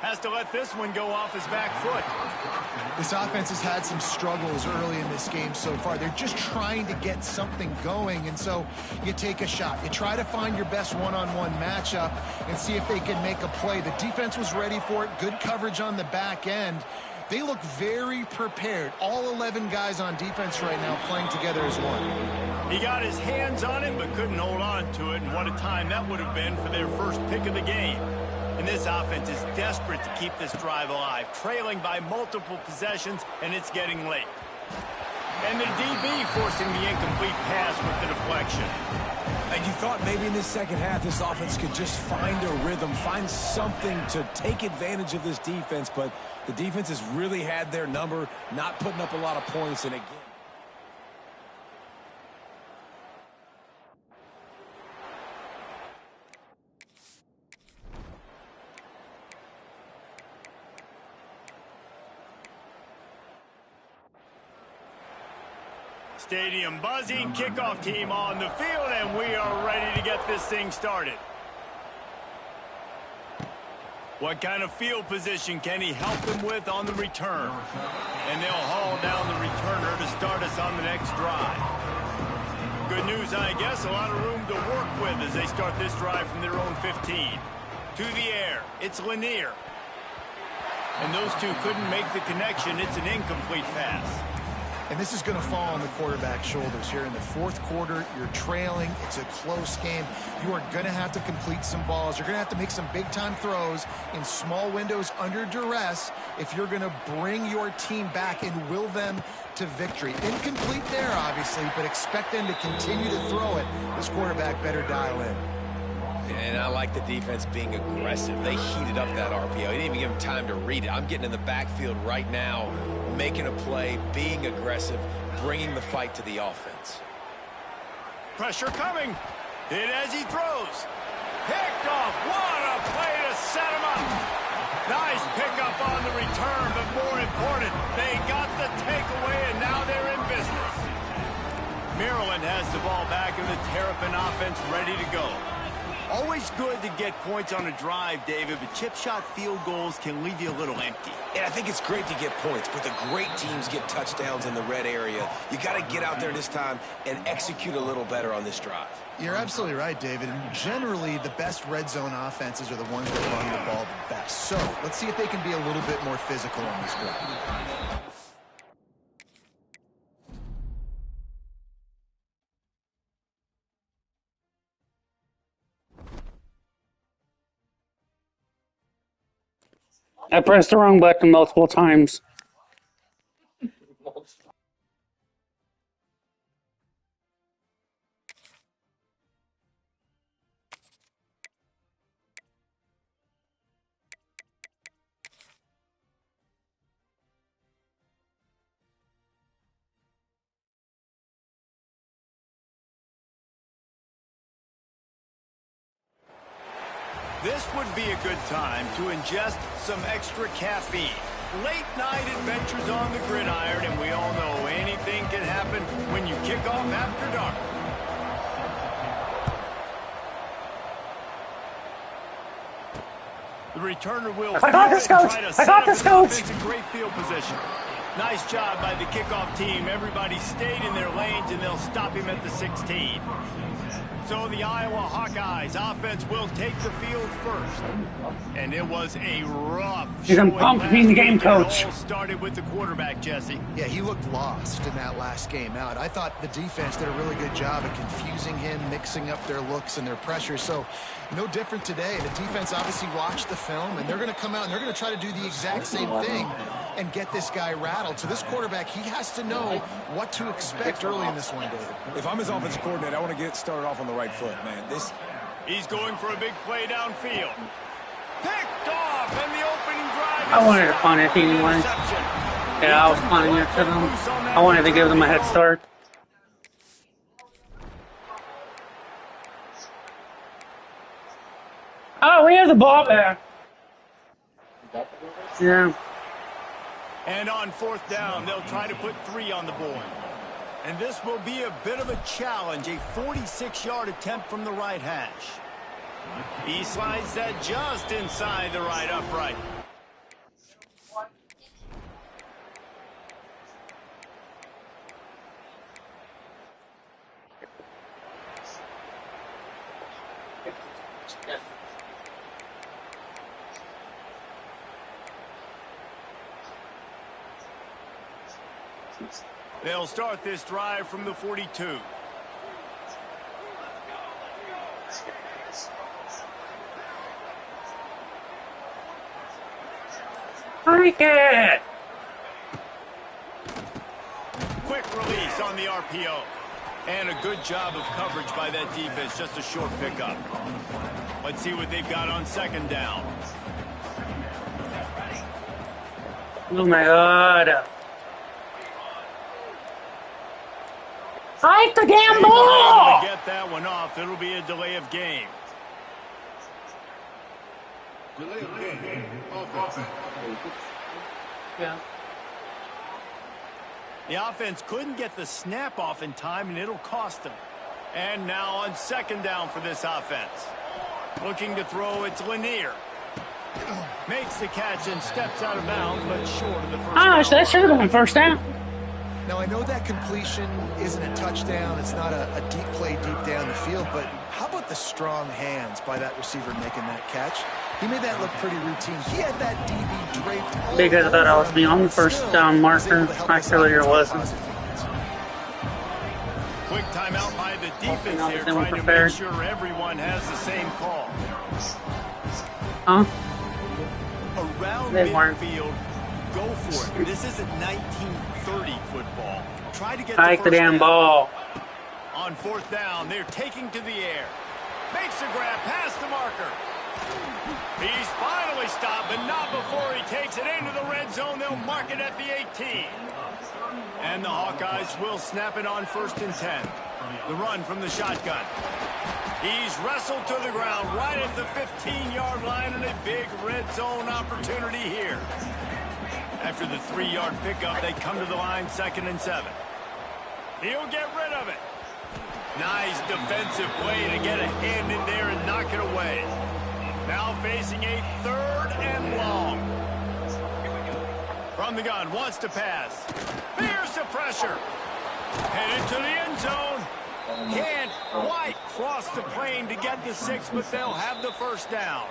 Has to let this one go off his back foot. This offense has had some struggles early in this game so far. They're just trying to get something going, and so you take a shot. You try to find your best one-on-one matchup and see if they can make a play. The defense was ready for it. Good coverage on the back end. They look very prepared. All 11 guys on defense right now playing together as one. He got his hands on it but couldn't hold on to it, and what a time that would have been for their first pick of the game. And this offense is desperate to keep this drive alive, trailing by multiple possessions, and it's getting late. And the DB forcing the incomplete pass with the deflection. And you thought maybe in this second half this offense could just find a rhythm, find something to take advantage of this defense, but the defense has really had their number, not putting up a lot of points, and again. Stadium buzzing, kickoff team on the field, and we are ready to get this thing started. What kind of field position can he help them with on the return? And they'll haul down the returner to start us on the next drive. Good news, I guess, a lot of room to work with as they start this drive from their own 15. To the air. It's Lanier. And those two couldn't make the connection. It's an incomplete pass. And this is going to fall on the quarterback's shoulders here in the fourth quarter. You're trailing. It's a close game. You are going to have to complete some balls. You're going to have to make some big-time throws in small windows under duress if you're going to bring your team back and will them to victory. Incomplete there, obviously, but expect them to continue to throw it. This quarterback better dial in. And I like the defense being aggressive. They heated up that RPO. He didn't even give him time to read it. I'm getting in the backfield right now, making a play, being aggressive, bringing the fight to the offense. Pressure coming. Hit as he throws. Picked off. What a play to set him up. Nice pickup on the return, but more important, they got the takeaway, and now they're in business. Maryland has the ball back, and the Terrapin offense ready to go. Always good to get points on a drive, David, but chip shot field goals can leave you a little empty. And I think it's great to get points, but the great teams get touchdowns in the red area. You got to get out there this time and execute a little better on this drive. You're absolutely right, David. And generally, the best red zone offenses are the ones that run the ball the best. So let's see if they can be a little bit more physical on this drive. I pressed the wrong button multiple times. This would be a good time to ingest some extra caffeine. Late night adventures on the gridiron, and we all know anything can happen when you kick off after dark. The returner will I got this, coach. I got this, coach. It's a great field position. Nice job by the kickoff team. Everybody stayed in their lanes, and they'll stop him at the 16. So the Iowa Hawkeyes offense will take the field first. And it was a rough He's pumped to be in the game, coach. It all started with the quarterback, Jesse. Yeah, he looked lost in that last game out. I thought the defense did a really good job of confusing him, mixing up their looks and their pressure. So no different today. The defense obviously watched the film, and they're going to come out and they're going to try to do the exact same thing and get this guy rattled. So this quarterback, he has to know what to expect early in this one, David. If I'm his offensive coordinator, I want to get started off on the right foot, man. He's going for a big play downfield. Picked off, and the opening drive. I wanted to punt it anyway. Yeah, I was punting it to them. I wanted to give them a head start. Oh, we have the ball back. Yeah. And on fourth down, they'll try to put 3 on the board. And this will be a bit of a challenge, a 46-yard attempt from the right hash. He slides that just inside the right upright. They'll start this drive from the 42. Break it! Quick release on the RPO. And a good job of coverage by that defense. Just a short pickup. Let's see what they've got on second down. Oh my God. Fight the damn ball! To get that one off, it'll be a delay of game. Delay of game. Offense. Yeah. The offense couldn't get the snap off in time, and it'll cost them. And now on second down for this offense. Looking to throw, it's Lanier. Makes the catch and steps out of bounds, but short of the first down. That should have been first down. Now, I know that completion isn't a touchdown. It's not a deep play deep down the field. But how about about the strong hands by that receiver making that catch? He made that look pretty routine. He had that DB draped all Because I thought I was over him, beyond the but first still down was able marker. to help I us figured it out wasn't. positive yards. Quick timeout by the defense not there, the same trying to prepared. make sure everyone has the same call. Huh? Around They weren't. midfield, go for it. This isn't 1930 football. Try to get Hike the first damn down. ball. On fourth down, they're taking to the air. Makes a grab past the marker. He's finally stopped, but not before he takes it into the red zone. They'll mark it at the 18. And the Hawkeyes will snap it on 1st and 10. The run from the shotgun. He's wrestled to the ground right at the 15-yard line, and a big red zone opportunity here. After the 3-yard pickup, they come to the line 2nd and 7. He'll get rid of it. Nice defensive play to get a hand in there and knock it away. Now facing a 3rd and long. From the gun, wants to pass. Here's the pressure. Headed to the end zone. Can't quite cross the plane to get the 6, but they'll have the first down.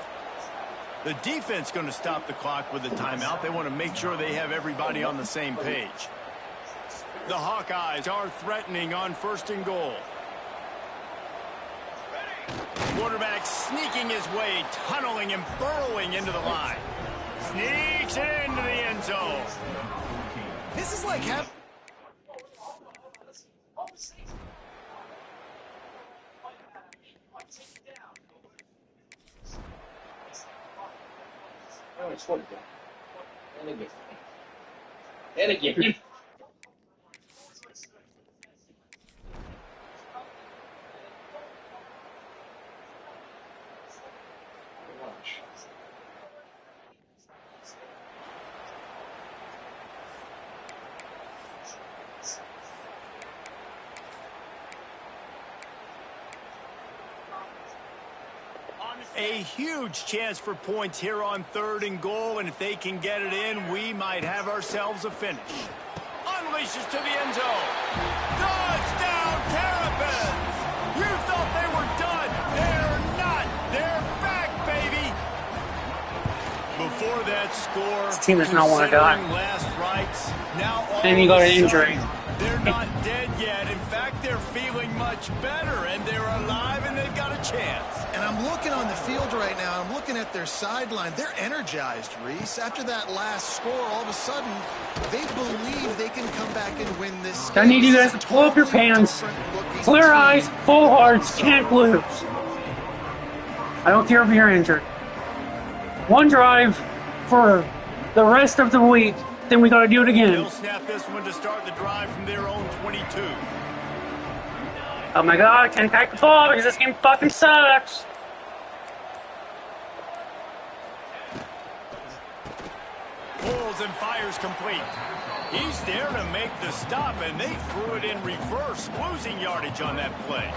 The defense going to stop the clock with a timeout. They want to make sure they have everybody on the same page. The Hawkeyes are threatening on 1st and goal. Quarterback sneaking his way, tunneling and burrowing into the line. Sneaks it into the end zone. This is like having... And again. A huge chance for points here on 3rd and goal, and if they can get it in, we might have ourselves a finish. Unleashes to the end zone. Touchdown, Terrapins! You thought they were done. They're not. They're back, baby. Before that score, This team does not want to die. considering last rights, now all And he of got a an injury. sudden, they're not dead yet. In fact, they're feeling much better, and they're alive, and they've got a chance. And I'm looking on the field right now. I'm looking at their sideline. They're energized, Reese. After that last score, all of a sudden, they believe they can come back and win this game. I need you guys to pull up your pants. Clear eyes, full hearts, can't lose. I don't care if you're injured. One drive for the rest of the week, then we gotta do it again. They'll snap this one to start the drive from their own 22. Oh my god, I can't kite the ball because this game fucking sucks. Pulls and fires complete. He's there to make the stop, and they threw it in reverse, losing yardage on that play.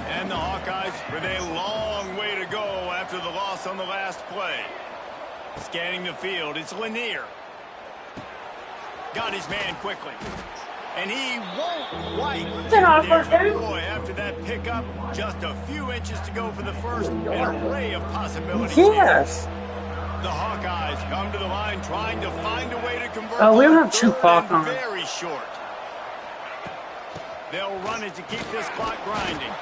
And the Hawkeyes with a long way to go after the loss on the last play. Scanning the field, it's Lanier. Got his man quickly. And he won't quite get there. Boy, after that pickup, just a few inches to go for the first. An array of possibilities. Yes. The Hawkeyes come to the line trying to find a way to convert. Oh, we don't on have two 3rd clock and on. very short. They'll run it to keep this clock grinding.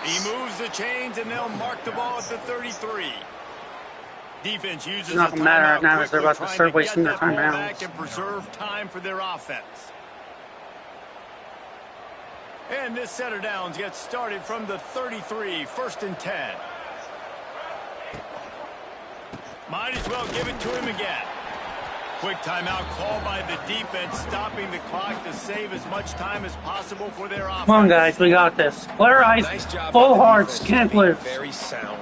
He moves the chains, and they'll mark the ball at the 33. Defense uses It's not the gonna matter right timeout now because they're quickly, about to trying start wasting get their that ball time back out. and preserve time for their offense. And this set of downs gets started from the 33, 1st and 10. Might as well give it to him again. Quick timeout called by the defense, stopping the clock to save as much time as possible for their offense. Come on, guys, we got this. Clear eyes, Nice job full by the hearts, defense, can't being lose. Very sound.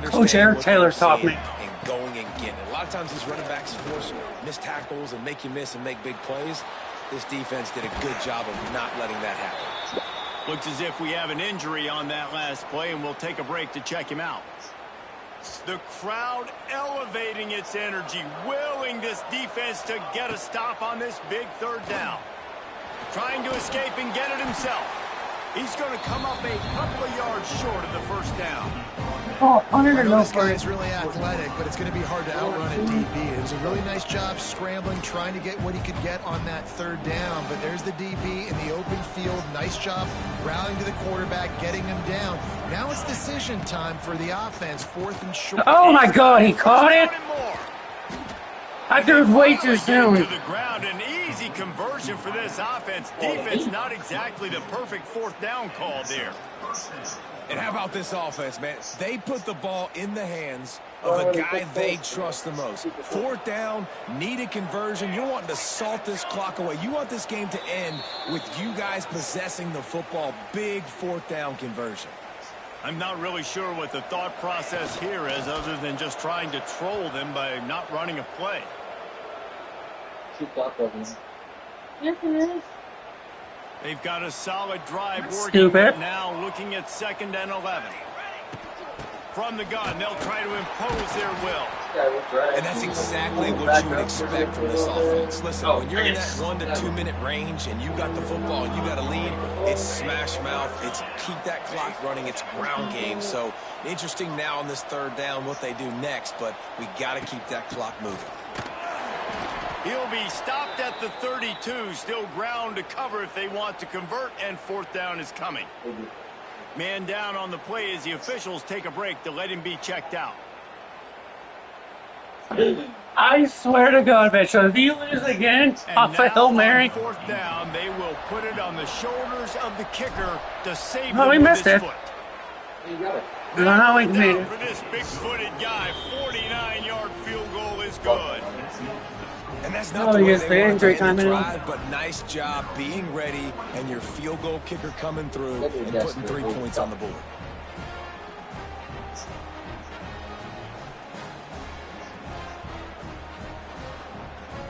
Coach Eric Taylor taught me. And going and getting it. A lot of times these running backs force missed tackles and make you miss and make big plays. This defense did a good job of not letting that happen. Looks as if we have an injury on that last play, and we'll take a break to check him out. The crowd elevating its energy, willing this defense to get a stop on this big 3rd down. Trying to escape and get it himself. He's going to come up a couple of yards short of the first down. Oh, I don't I even know know this for guy it. is really athletic, but it's going to be hard to outrun a DB. It was a really nice job scrambling, trying to get what he could get on that third down. But there's the DB in the open field. Nice job rallying to the quarterback, getting him down. Now it's decision time for the offense, 4th and short. Oh my God, he caught it! I threw it way too soon. To the ground, an easy conversion for this offense. Defense, not exactly the perfect 4th down call there. And how about this offense, man? They put the ball in the hands of the guy they trust the most. 4th down, needed conversion. You're wanting to salt this clock away. You want this game to end with you guys possessing the football. Big 4th down conversion. I'm not really sure what the thought process here is other than just trying to troll them by not running a play. Yes, it is. They've got a solid drive working. Stupid. Now looking at 2nd and 11. From the gun, they'll try to impose their will. And that's exactly what you would expect from this offense. Listen, when you're in that 1 to 2 minute range and you got the football and you got a lead, it's smash mouth, it's keep that clock running, it's ground game. So interesting now on this 3rd down what they do next, but we got to keep that clock moving. He'll be stopped at the 32, still ground to cover if they want to convert, and 4th down is coming. Man down on the play as the officials take a break to let him be checked out. I swear to God, Mitch, if you lose again off a Hail Mary. 4th down, they will put it on the shoulders of the kicker to save Oh, he him with missed his it. foot. I don't know how he made Down it. for this big-footed guy, 49-yard field goal is good. And that's not Oh, the way yes, they they want ain't to great end the timing. drive, but nice job being ready and your field goal kicker coming through and putting 3 points on the board.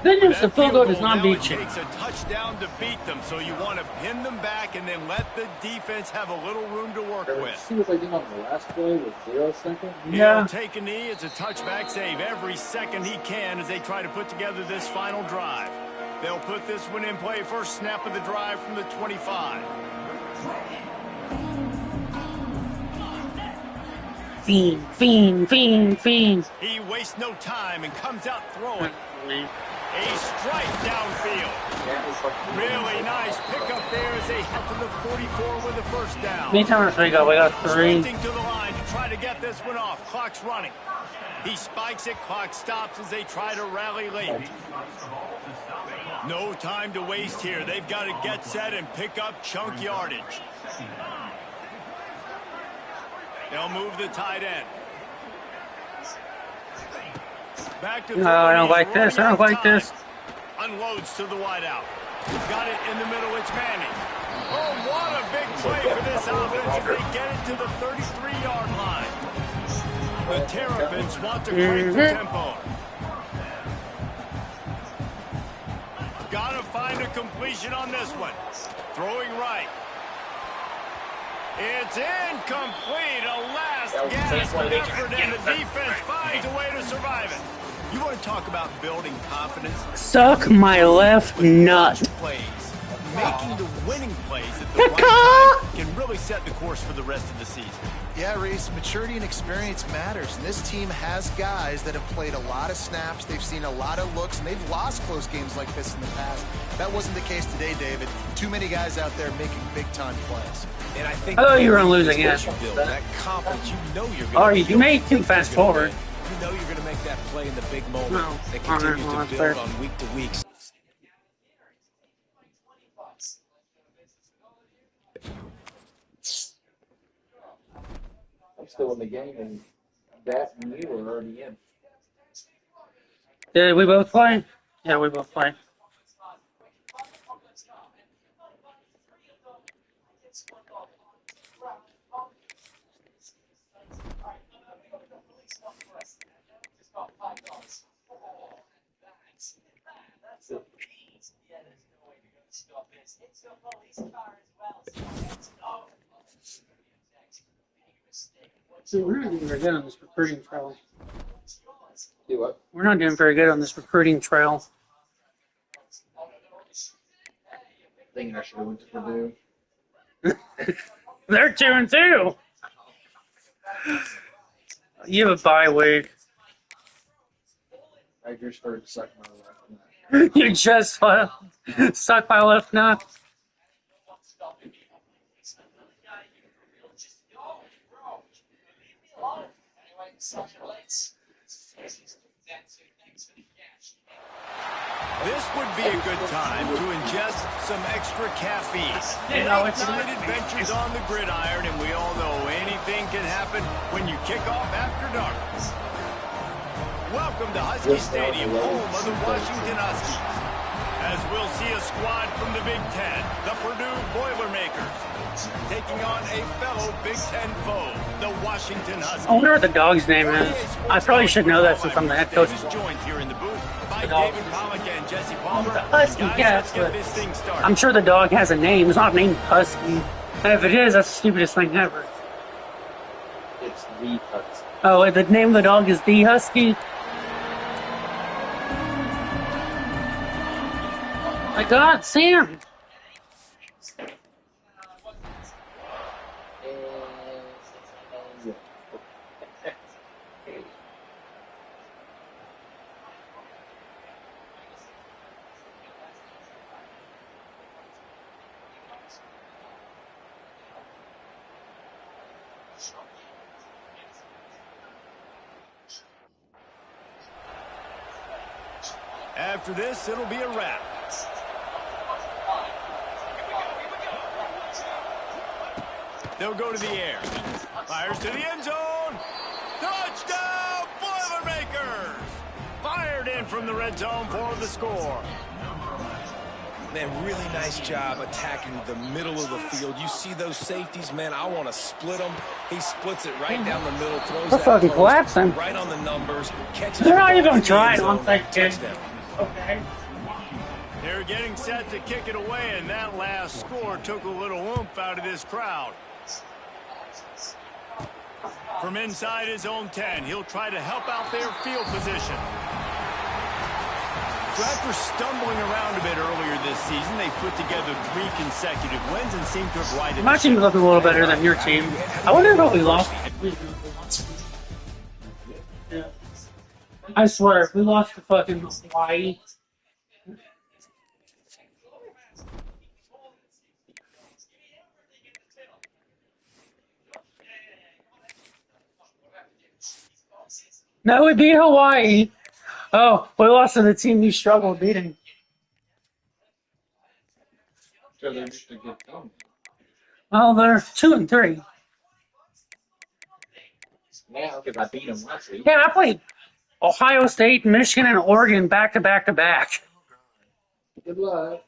Then if the That field goal does not now beat you. It takes a touchdown to beat them, so you want to pin them back and then let the defense have a little room to work with. See what they did on the last play with 0 seconds? Yeah. He'll take a knee. It's a touchback save every second he can as they try to put together this final drive. They'll put this one in play first snap of the drive from the 25. Fiend. He wastes no time and comes out throwing. A strike downfield. Really nice pickup there as they head to the 44 with the first down. How many times we got? We got 3. Sprinting to the line to try to get this one off. Clock's running. He spikes it. Clock stops as they try to rally late. No time to waste here. They've got to get set and pick up chunk yardage. They'll move the tight end. Back to No, I don't like this. I don't like this. Unloads to the wideout. Got it in the middle. It's Manning. Oh, what a big play for this offense as they get it to the 33-yard line. The Terrapins want to crank the tempo. Got to find a completion on this one. Throwing right. It's incomplete. A last gasp effort, and the defense finds a way to survive it. You want to talk about building confidence? Suck my left nut. Plays, making the winning plays at the right time can really set the course for the rest of the season. Yeah, Reese, maturity and experience matters. And this team has guys that have played a lot of snaps. They've seen a lot of looks, and they've lost close games like this in the past. That wasn't the case today, David. Too many guys out there making big-time plays. And I think I thought you were going to lose is again. what you build. That confidence, you know you're going Oh, to you made too fast forward. You know you're going to make that play in the big moment No. that All right, continues well, to that's build fair. on week to week. I'm still in the game, and that and you are already in. Did we both play? Yeah, we both play. So we're not doing very good on this recruiting trail. Do what? We're not doing very good on this recruiting trail. Thinking I should have went to Purdue. They're 2-2. You have a bye week. I just started sucking my life. You just suck my left nut. This would be a good time to ingest some extra caffeine. Late-night adventures on the gridiron, and we all know anything can happen when you kick off after dark. Welcome to Husky Stadium, home of the Washington Huskies. As we'll see a squad from the Big Ten, the Purdue Boilermakers, taking on a fellow Big Ten foe, the Washington Huskies. I wonder what the dog's name is. I probably should know that since I'm the head coach. Joined here in the booth by David Pollack and Jesse Palmer. The Husky, Guys, yes, let's get but this thing started. I'm sure the dog has a name. It's not named Husky. And if it is, that's the stupidest thing ever. It's the Husky. Oh, the name of the dog is the Husky? My God, Sam! After this, it'll be a wrap. They'll go to the air. Fires to the end zone. Touchdown, Boilermakers! Fired in from the red zone for the score. Man, really nice job attacking the middle of the field. You see those safeties, man, I want to split them. He splits it right down the middle, throws They're that fucking post collapsing. right on the numbers, catches They're not the ball even in the trying end on zone, second. touchdown. Okay. They're getting set to kick it away, and that last score took a little oomph out of this crowd. From inside his own 10, he'll try to help out their field position. So after stumbling around a bit earlier this season, they put together 3 consecutive wins and seem to have righted My team's looking a little better than your team. I wonder what we lost. I swear, if we lost to fucking Hawaii. No, we beat Hawaii. Oh, we lost to the team you struggled beating. So they're just a good team. Well, they're 2-3. Now, because I beat them last week. Yeah, I played Ohio State, Michigan, and Oregon back to back to back. Good luck.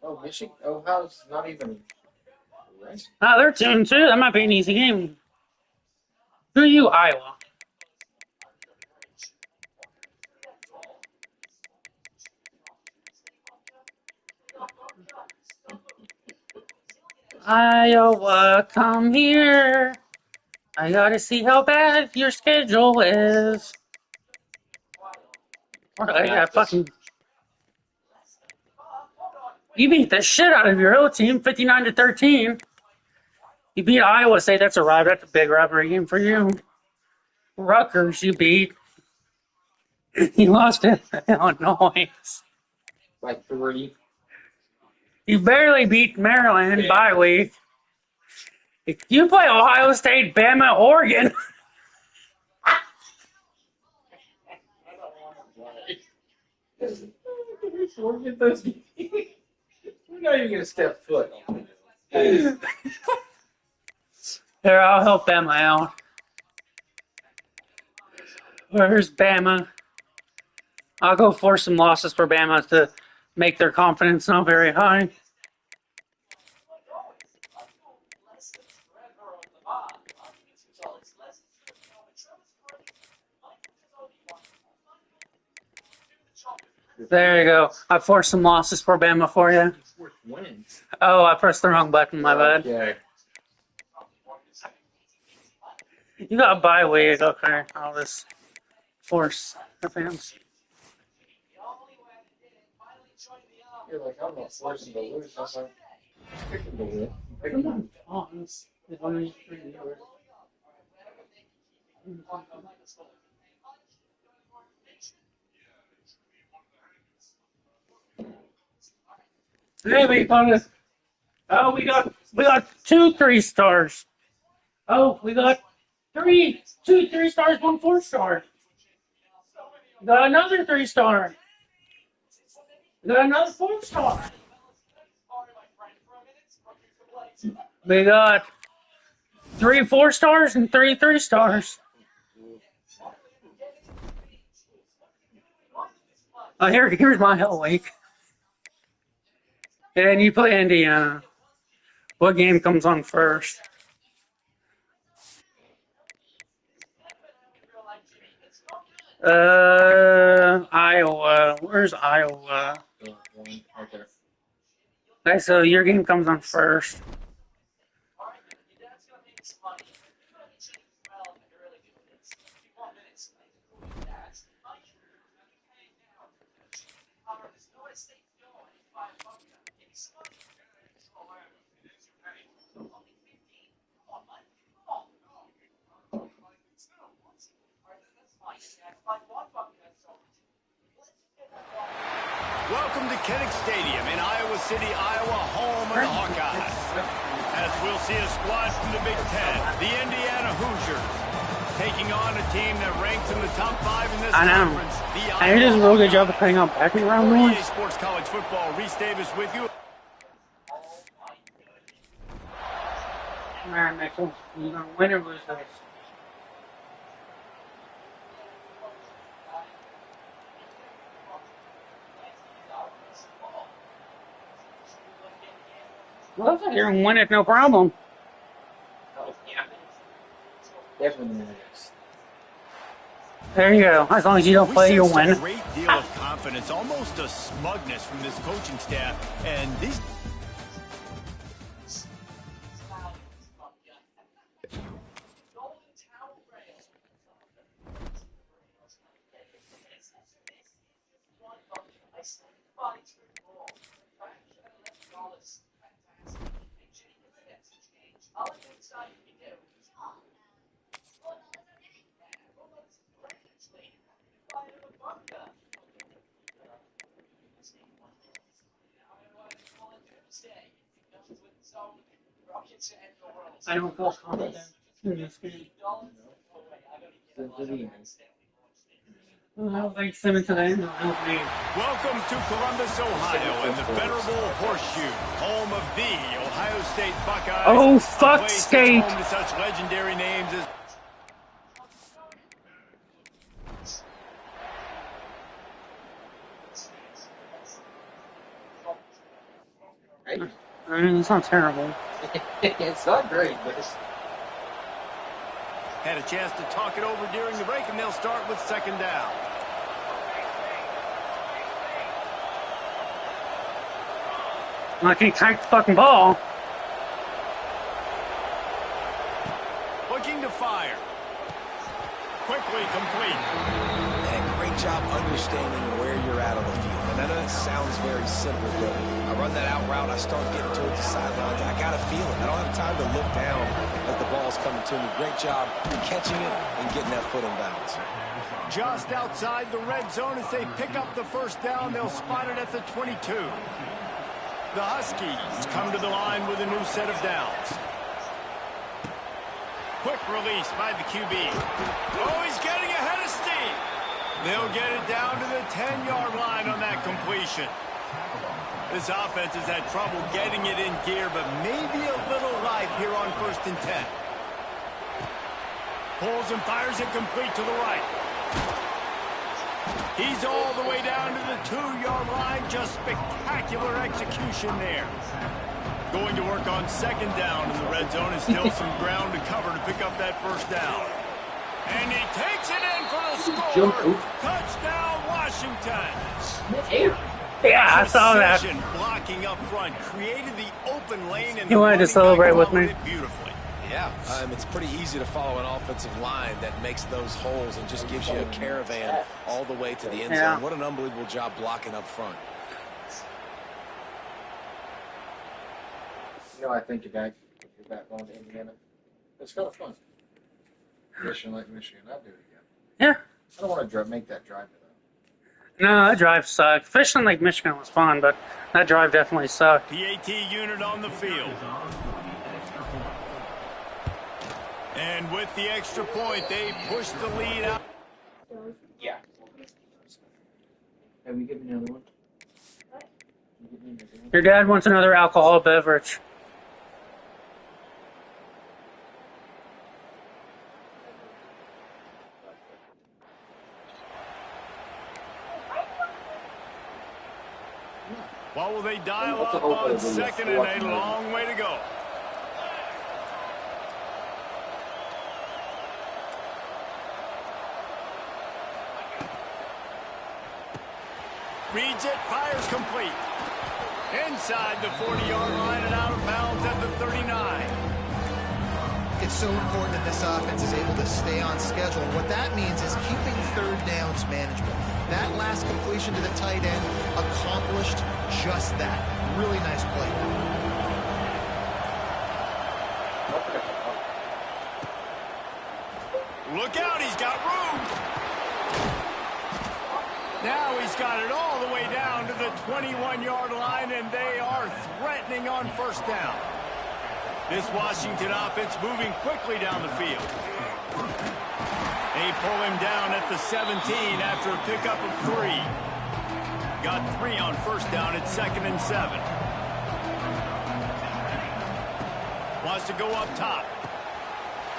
Oh, Michigan. Ohio's not even ranked. Oh, they're 2-2. That might be an easy game. Who are you, Iowa? Iowa, come here. I gotta see how bad your schedule is. Yeah, fucking. You beat the shit out of your old team, 59-13. You beat Iowa State. That's a big rivalry game for you. Rutgers, you beat. You lost to Illinois. Like 3. You barely beat Maryland bye week. If you play Ohio State, Bama, Oregon. We're not even gonna step foot on Here, I'll help Bama out. Where's Bama? I'll go force some losses for Bama to make their confidence not very high. There you go. I forced some losses for Bama for you. wins. Oh, I pressed the wrong button. My bad. Okay. You got a bye week. Okay, I'll just force the fans. You're like, I'm not forcing to lose. I'm like, picking to win. Hey, we got oh, we got 2 3-stars. Oh, we got 2 3-stars, 1 4-star. We got another 3-star. We got another 4-star. We got 3 4-stars and 3 3-stars. Oh, here's my hell week. And you play Indiana. What game comes on first? Iowa. Where's Iowa? Okay, so your game comes on first. Welcome to Kinnick Stadium in Iowa City, Iowa, home of the Hawkeyes. As we'll see a squad from the Big Ten, the Indiana Hoosiers, taking on a team that ranks in the top 5 in this conference. I did a real good job of putting out background noise. EA Sports College Football, Reese Davis with you. Alright, Mitchell, you gonna win or lose this? Well, looks like you're gonna win it, no problem. Oh, yeah. Definitely. There you go. As long as you don't play, you'll win. A great deal of confidence, almost a smugness from this coaching staff, and these. I don't feel confident in this game. I don't think send it to the end. Welcome to Columbus, Ohio, and the venerable Horseshoe, home of the Ohio State Buckeyes. Oh, fuck State! Home to such legendary names as. It's not terrible. It's not great, but it's... Had a chance to talk it over during the break, and they'll start with second down. I can't track the fucking ball. Looking to fire. Quickly complete. And great job understanding where you're at on the field. And I know that sounds very simple, but I run that out route, I start getting towards the sidelines. I got a feeling. I don't have time to look down as the ball's coming to me. Great job catching it and getting that foot in bounds. Just outside the red zone as they pick up the first down. They'll spot it at the 22. The Huskies come to the line with a new set of downs. Quick release by the QB. Oh, he's getting ahead of steam. They'll get it down to the 10-yard line on that completion. This offense has had trouble getting it in gear, but maybe a little life here on 1st and 10. Pulls and fires it complete to the right. He's all the way down to the 2-yard line. Just spectacular execution there. Going to work on second down in the red zone. Is still some ground to cover to pick up that first down. And he takes it in for the score. Touchdown, Washington. Yeah, I saw that. Blocking up front created the open lane, and you wanted to celebrate with me? Beautifully. Yeah, it's pretty easy to follow an offensive line that makes those holes and just gives you a caravan all the way to the end zone. What an unbelievable job blocking up front. You know, I think about going to Indiana. It's kind of fun. Michigan, like Michigan, I'll do it again. Yeah. I don't want to make that drive to them. No, that drive sucked. Fishing Lake Michigan was fun, but that drive definitely sucked. PAT unit on the field. And with the extra point, they push the lead out. Yeah. Have we given another one? Your dad wants another alcohol beverage. What will they dial up on second and a long way to go? Reads it, fires complete. Inside the 40-yard line and out of bounds at the 39. It's so important that this offense is able to stay on schedule. What that means is keeping third downs manageable. That last completion to the tight end accomplished just that. Really nice play. Look out, he's got room. Now he's got it all the way down to the 21-yard line, and they are threatening on first down. This Washington offense moving quickly down the field. They pull him down at the 17 after a pickup of 3. Got 3 on first down at 2nd and 7. Wants to go up top.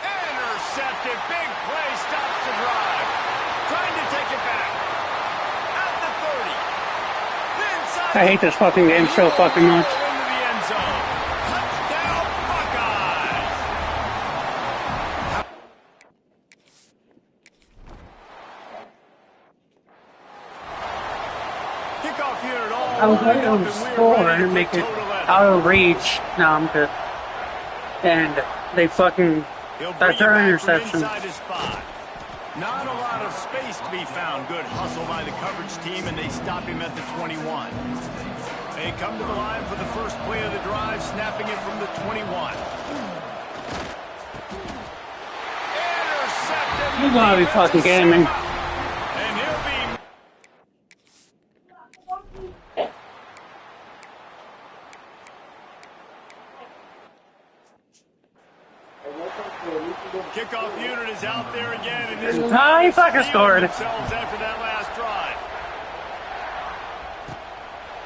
Intercepted. Big play stops the drive. Trying to take it back. At the 30. Inside. I hate this fucking game so fucking much. Into the end zone. Touchdown Buckeyes. Kickoff unit all I was ready lined up, to and we're score ready and for make it total effort. out of reach. No, I'm good. And they fucking He'll that bring it third back from interception. inside his 5. Not a lot of space to be found. Good hustle by the coverage team, and they stop him at the 21. They come to the line for the first play of the drive, snapping it from the 21. Intercepted. You gotta be fucking kidding me. And he'll be... Kickoff unit is out there again, and this He fucking scored. themselves after that last drive.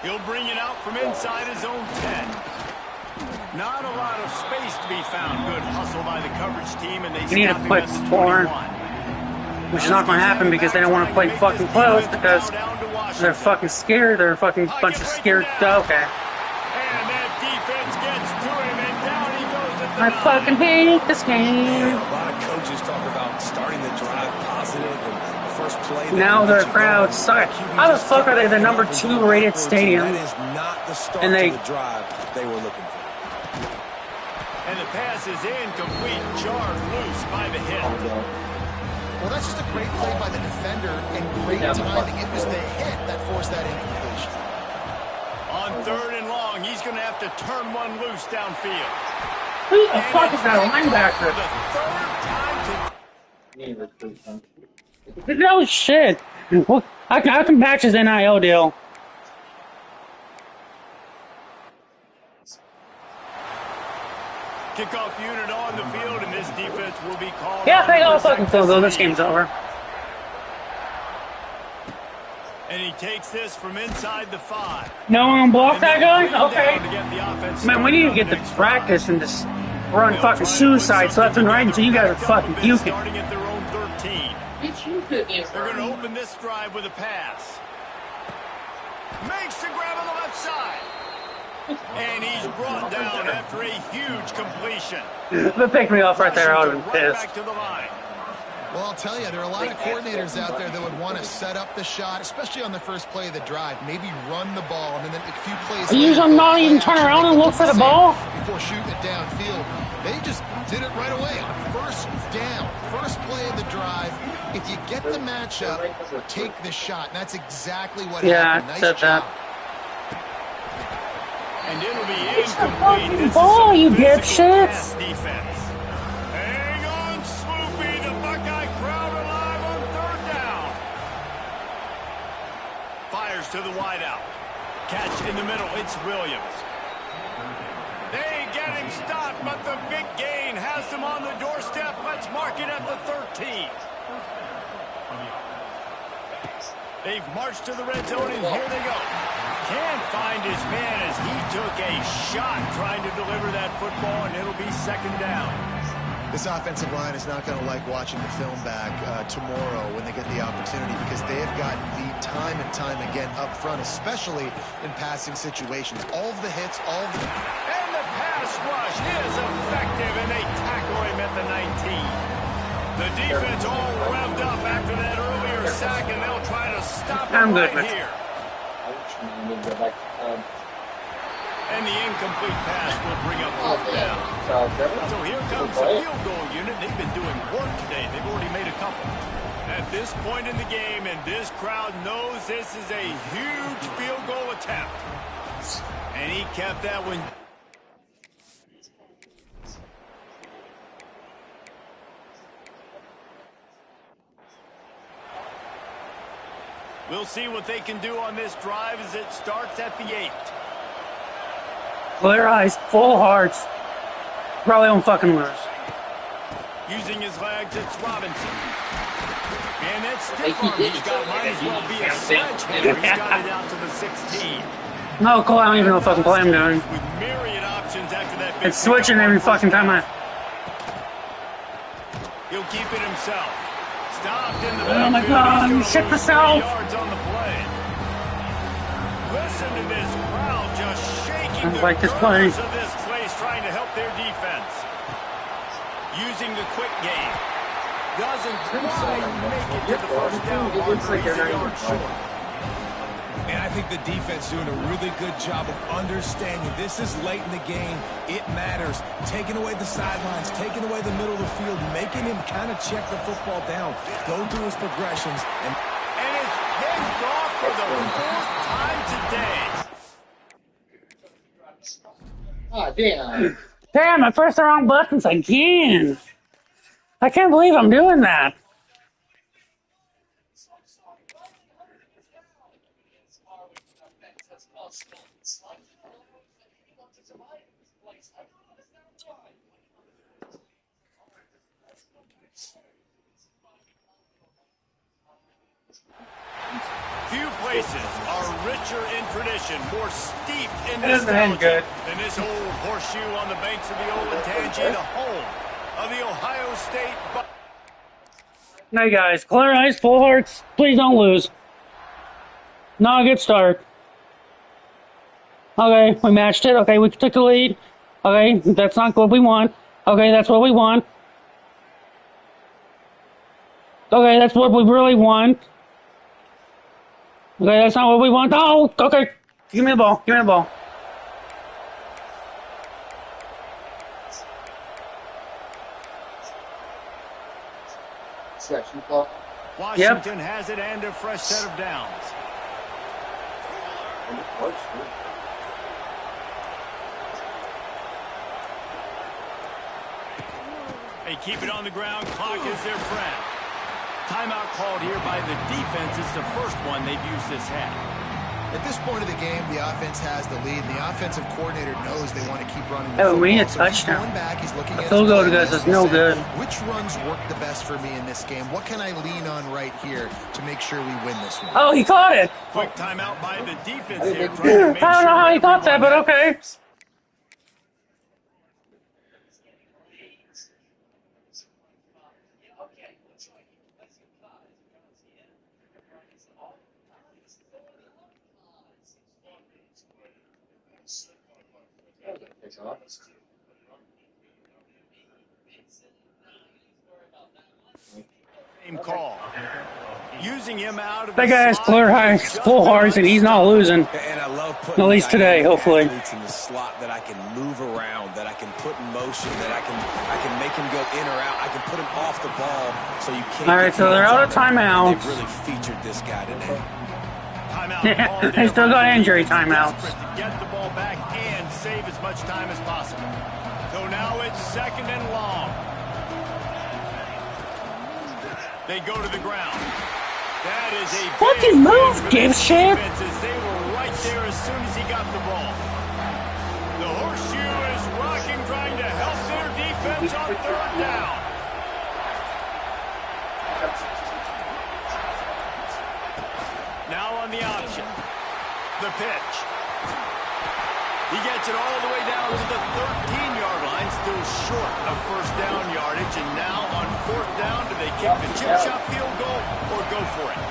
He'll bring it out from inside his own 10. Not a lot of space to be found. Good hustle by the coverage team, and they You need to stop him put at the four. 21. Which is not going to happen because they don't want to play fucking close because they're fucking scared. They're a fucking bunch of scared. Okay. And that defense gets to him, and down he goes at the I 9. fucking hate this Yeah, game. a lot of coaches talk about starting the drive positive and the first play. Now their crowd sucks. How the fuck are they the number 2 rated stadium? That is not the start And they- to the drive they were looking for. And the pass is incomplete, jarred loose by the hit. Well, that's just a great play by the defender and great timing. It was the hit that forced that incompletion. On 3rd and long, he's going to have to turn one loose downfield. Who the fuck is that linebacker? For the 3rd time You need to recruit them. No shit. Well, I can match his NIL deal. kickoff unit on the field, and this defense will be called. Yeah, they all to protect fucking field this though. This lead. game's over. And he takes this from inside the 5. No one block that guy? Down Okay. to get the offense Man, we need to get started on to the next practice drive. and just run They'll fucking try to put suicides left something and right until you together, guys are back up fucking a bit, puking. starting at their own 13. Bitch, you cookies. They're going to open this drive with a pass. Makes the grab on the left side. And he's brought down after a huge completion. That picked me off right there. I would have been Right pissed. back to the line. Well, I'll tell you, there are a lot of coordinators out there that would want to set up the shot, especially on the first play of the drive. Maybe run the ball, and then a few plays You later, should not play even turn action, around make and it look for the safe ball. before shooting it downfield. They just did it right away on first down, first play of the drive. If you get the matchup, take the shot. And that's exactly what Yeah, happened. I Nice said that. job. And it'll be incomplete. This is ball, some you physical dipshits. pass defense. Hang on, Swoopy. The Buckeye crowd alive on third down. Fires to the wideout. Catch in the middle. It's Williams. They get him stopped, but the big gain has them on the doorstep. Let's mark it at the 13. They've marched to the red zone, and here they go. Can't find his man as he took a shot trying to deliver that football, and it'll be second down. This offensive line is not going to like watching the film back tomorrow when they get the opportunity, because they have gotten beat time and time again up front, especially in passing situations. All of the hits, all of the... And the pass rush is effective, and they tackle him at the 19. The defense all revved up after that earlier sack, and they'll try to stop him right here. And the incomplete pass will bring up fourth down. So here comes the field goal unit. They've been doing work today. They've already made a couple. At this point in the game, and this crowd knows this is a huge field goal attempt. And he kept that one. We'll see what they can do on this drive as it starts at the 8. Clear eyes, full hearts. Probably won't fucking lose. Using his legs, it's Robinson. And that's stiff arm. He's got, might as well be a sledgehammer. He's got it out to the 16. No, Cole, I don't even know what fucking play I'm doing. With myriad options after that big It's switching every fucking time I... He'll keep it himself. Stopped in the Oh my god, shit myself. Yards on the play. Listen to this crowd just shaking the like this play. of this place, trying to help their defense. Using the quick game. Doesn't quite make it to the first down marker. He's a yard short. And I think the defense doing a really good job of understanding this is late in the game. It matters. Taking away the sidelines, taking away the middle of the field, making him kind of check the football down, go through his progressions. And it's picked off for the fourth time today. Ah, damn. Damn, I pressed the wrong buttons again. I can't believe I'm doing that. Few places are richer in tradition, more steeped in nostalgia than this old horseshoe on the banks of the Olentangy, the home of the Ohio State. Hey guys, clear eyes, full hearts. Please don't lose. Not a good start. Okay, we matched it. Okay, we took the lead. Okay, that's not what we want. Okay, that's what we want. Okay, that's what we really want. Okay, that's not what we want. Oh, okay. Give me the ball. Give me the ball. Washington has it and a fresh set of downs. They keep it on the ground. Clock is their friend. Timeout called here by the defense. It's the first one they've used this half. At this point of the game, the offense has the lead, and the offensive coordinator knows they want to keep running the football. We need a So touchdown. back, he's looking at field goal to guys is no good. Which runs work the best for me in this game? What can I lean on right here to make sure we win this one? Oh, he caught it. Quick timeout by the defense here. I don't know how he caught that, but okay. Same call. Using him out of That guy's clear high, full hearts, and he's not losing. And I love putting at least today, hopefully. athletes in the slot that I can move around, that I can put in motion, that I can make him go in or out. I can put him off the ball so you can't. All right, so they're out of timeouts. They've really featured this guy today. timeout. Yeah, they still got injury timeouts. To get the ball back and save as much time as possible. So now it's 2nd and long. They go to the ground. That is a fucking move, dipshit. They were right there as soon as he got the ball. The horseshoe is rocking, trying to help their defense on 3rd down. Now on the option. The pitch. He gets it all the way down to the 13-yard line, still short of 1st down yardage. And now on 4th down, do they kick the chip shot field goal or go for it?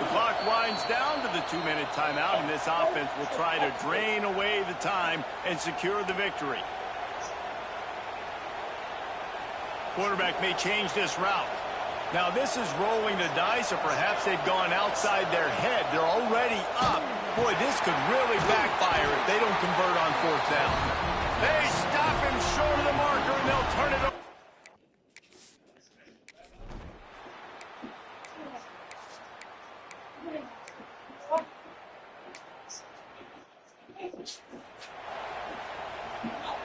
The clock winds down to the 2-minute timeout, and this offense will try to drain away the time and secure the victory. Quarterback may change this route. Now, this is rolling the dice, or perhaps they've gone outside their head. They're already up. Boy, this could really backfire if they don't convert on 4th down. They stop him short of the marker, and they'll turn it over.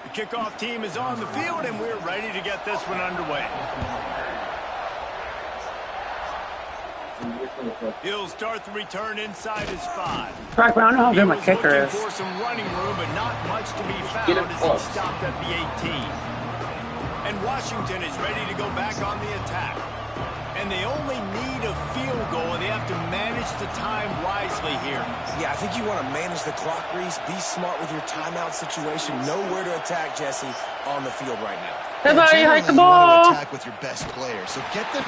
The kickoff team is on the field, and we're ready to get this one underway. He'll start the return inside his 5. Track, I don't know how good my kicker is. For some running room, but not much to be found as he stopped at the 18. And Washington is ready to go back on the attack. And they only need a field goal, and they have to manage the time wisely here. Yeah, I think you want to manage the clock, Reese. Be smart with your timeout situation. Know where to attack, Jesse, on the field right now. Everybody hike the You want ball. to attack with your best player, so get them.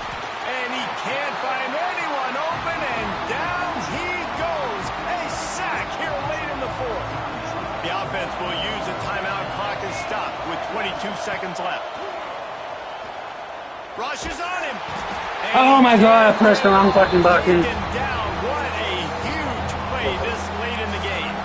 And he can't find anyone open, and down he goes. A sack here late in the 4th. The offense will use a timeout. Clock is stopped with 22 seconds left. Rush is on him. Oh my god, I pressed the wrong fucking button. Down. What a huge play this late in the game.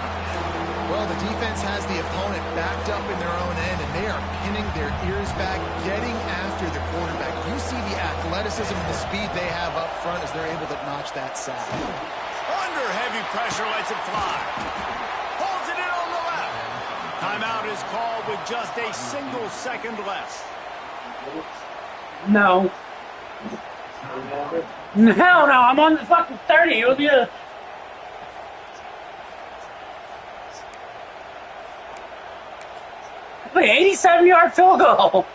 Well, the defense has the opponent backed up in their own end, and they are pinning their ears back, getting after the quarterback. You see the athleticism and the speed they have up front as they're able to notch that sack. Under heavy pressure, lets it fly. Holds it in on the left. Timeout is called with just a single second left. No. Hell no, I'm on the fucking 30. It'll be a... Wait, 87-yard field goal.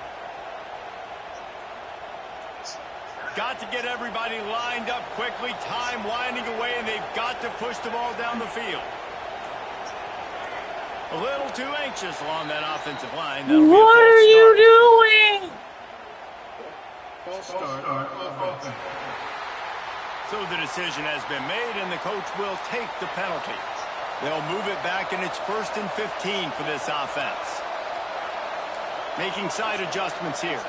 Got to get everybody lined up quickly. Time winding away, and they've got to push the ball down the field. A little too anxious along that offensive line. What are you doing? False start on offense. So the decision has been made, and the coach will take the penalty. They'll move it back, and it's 1st and 15 for this offense. Making side adjustments here.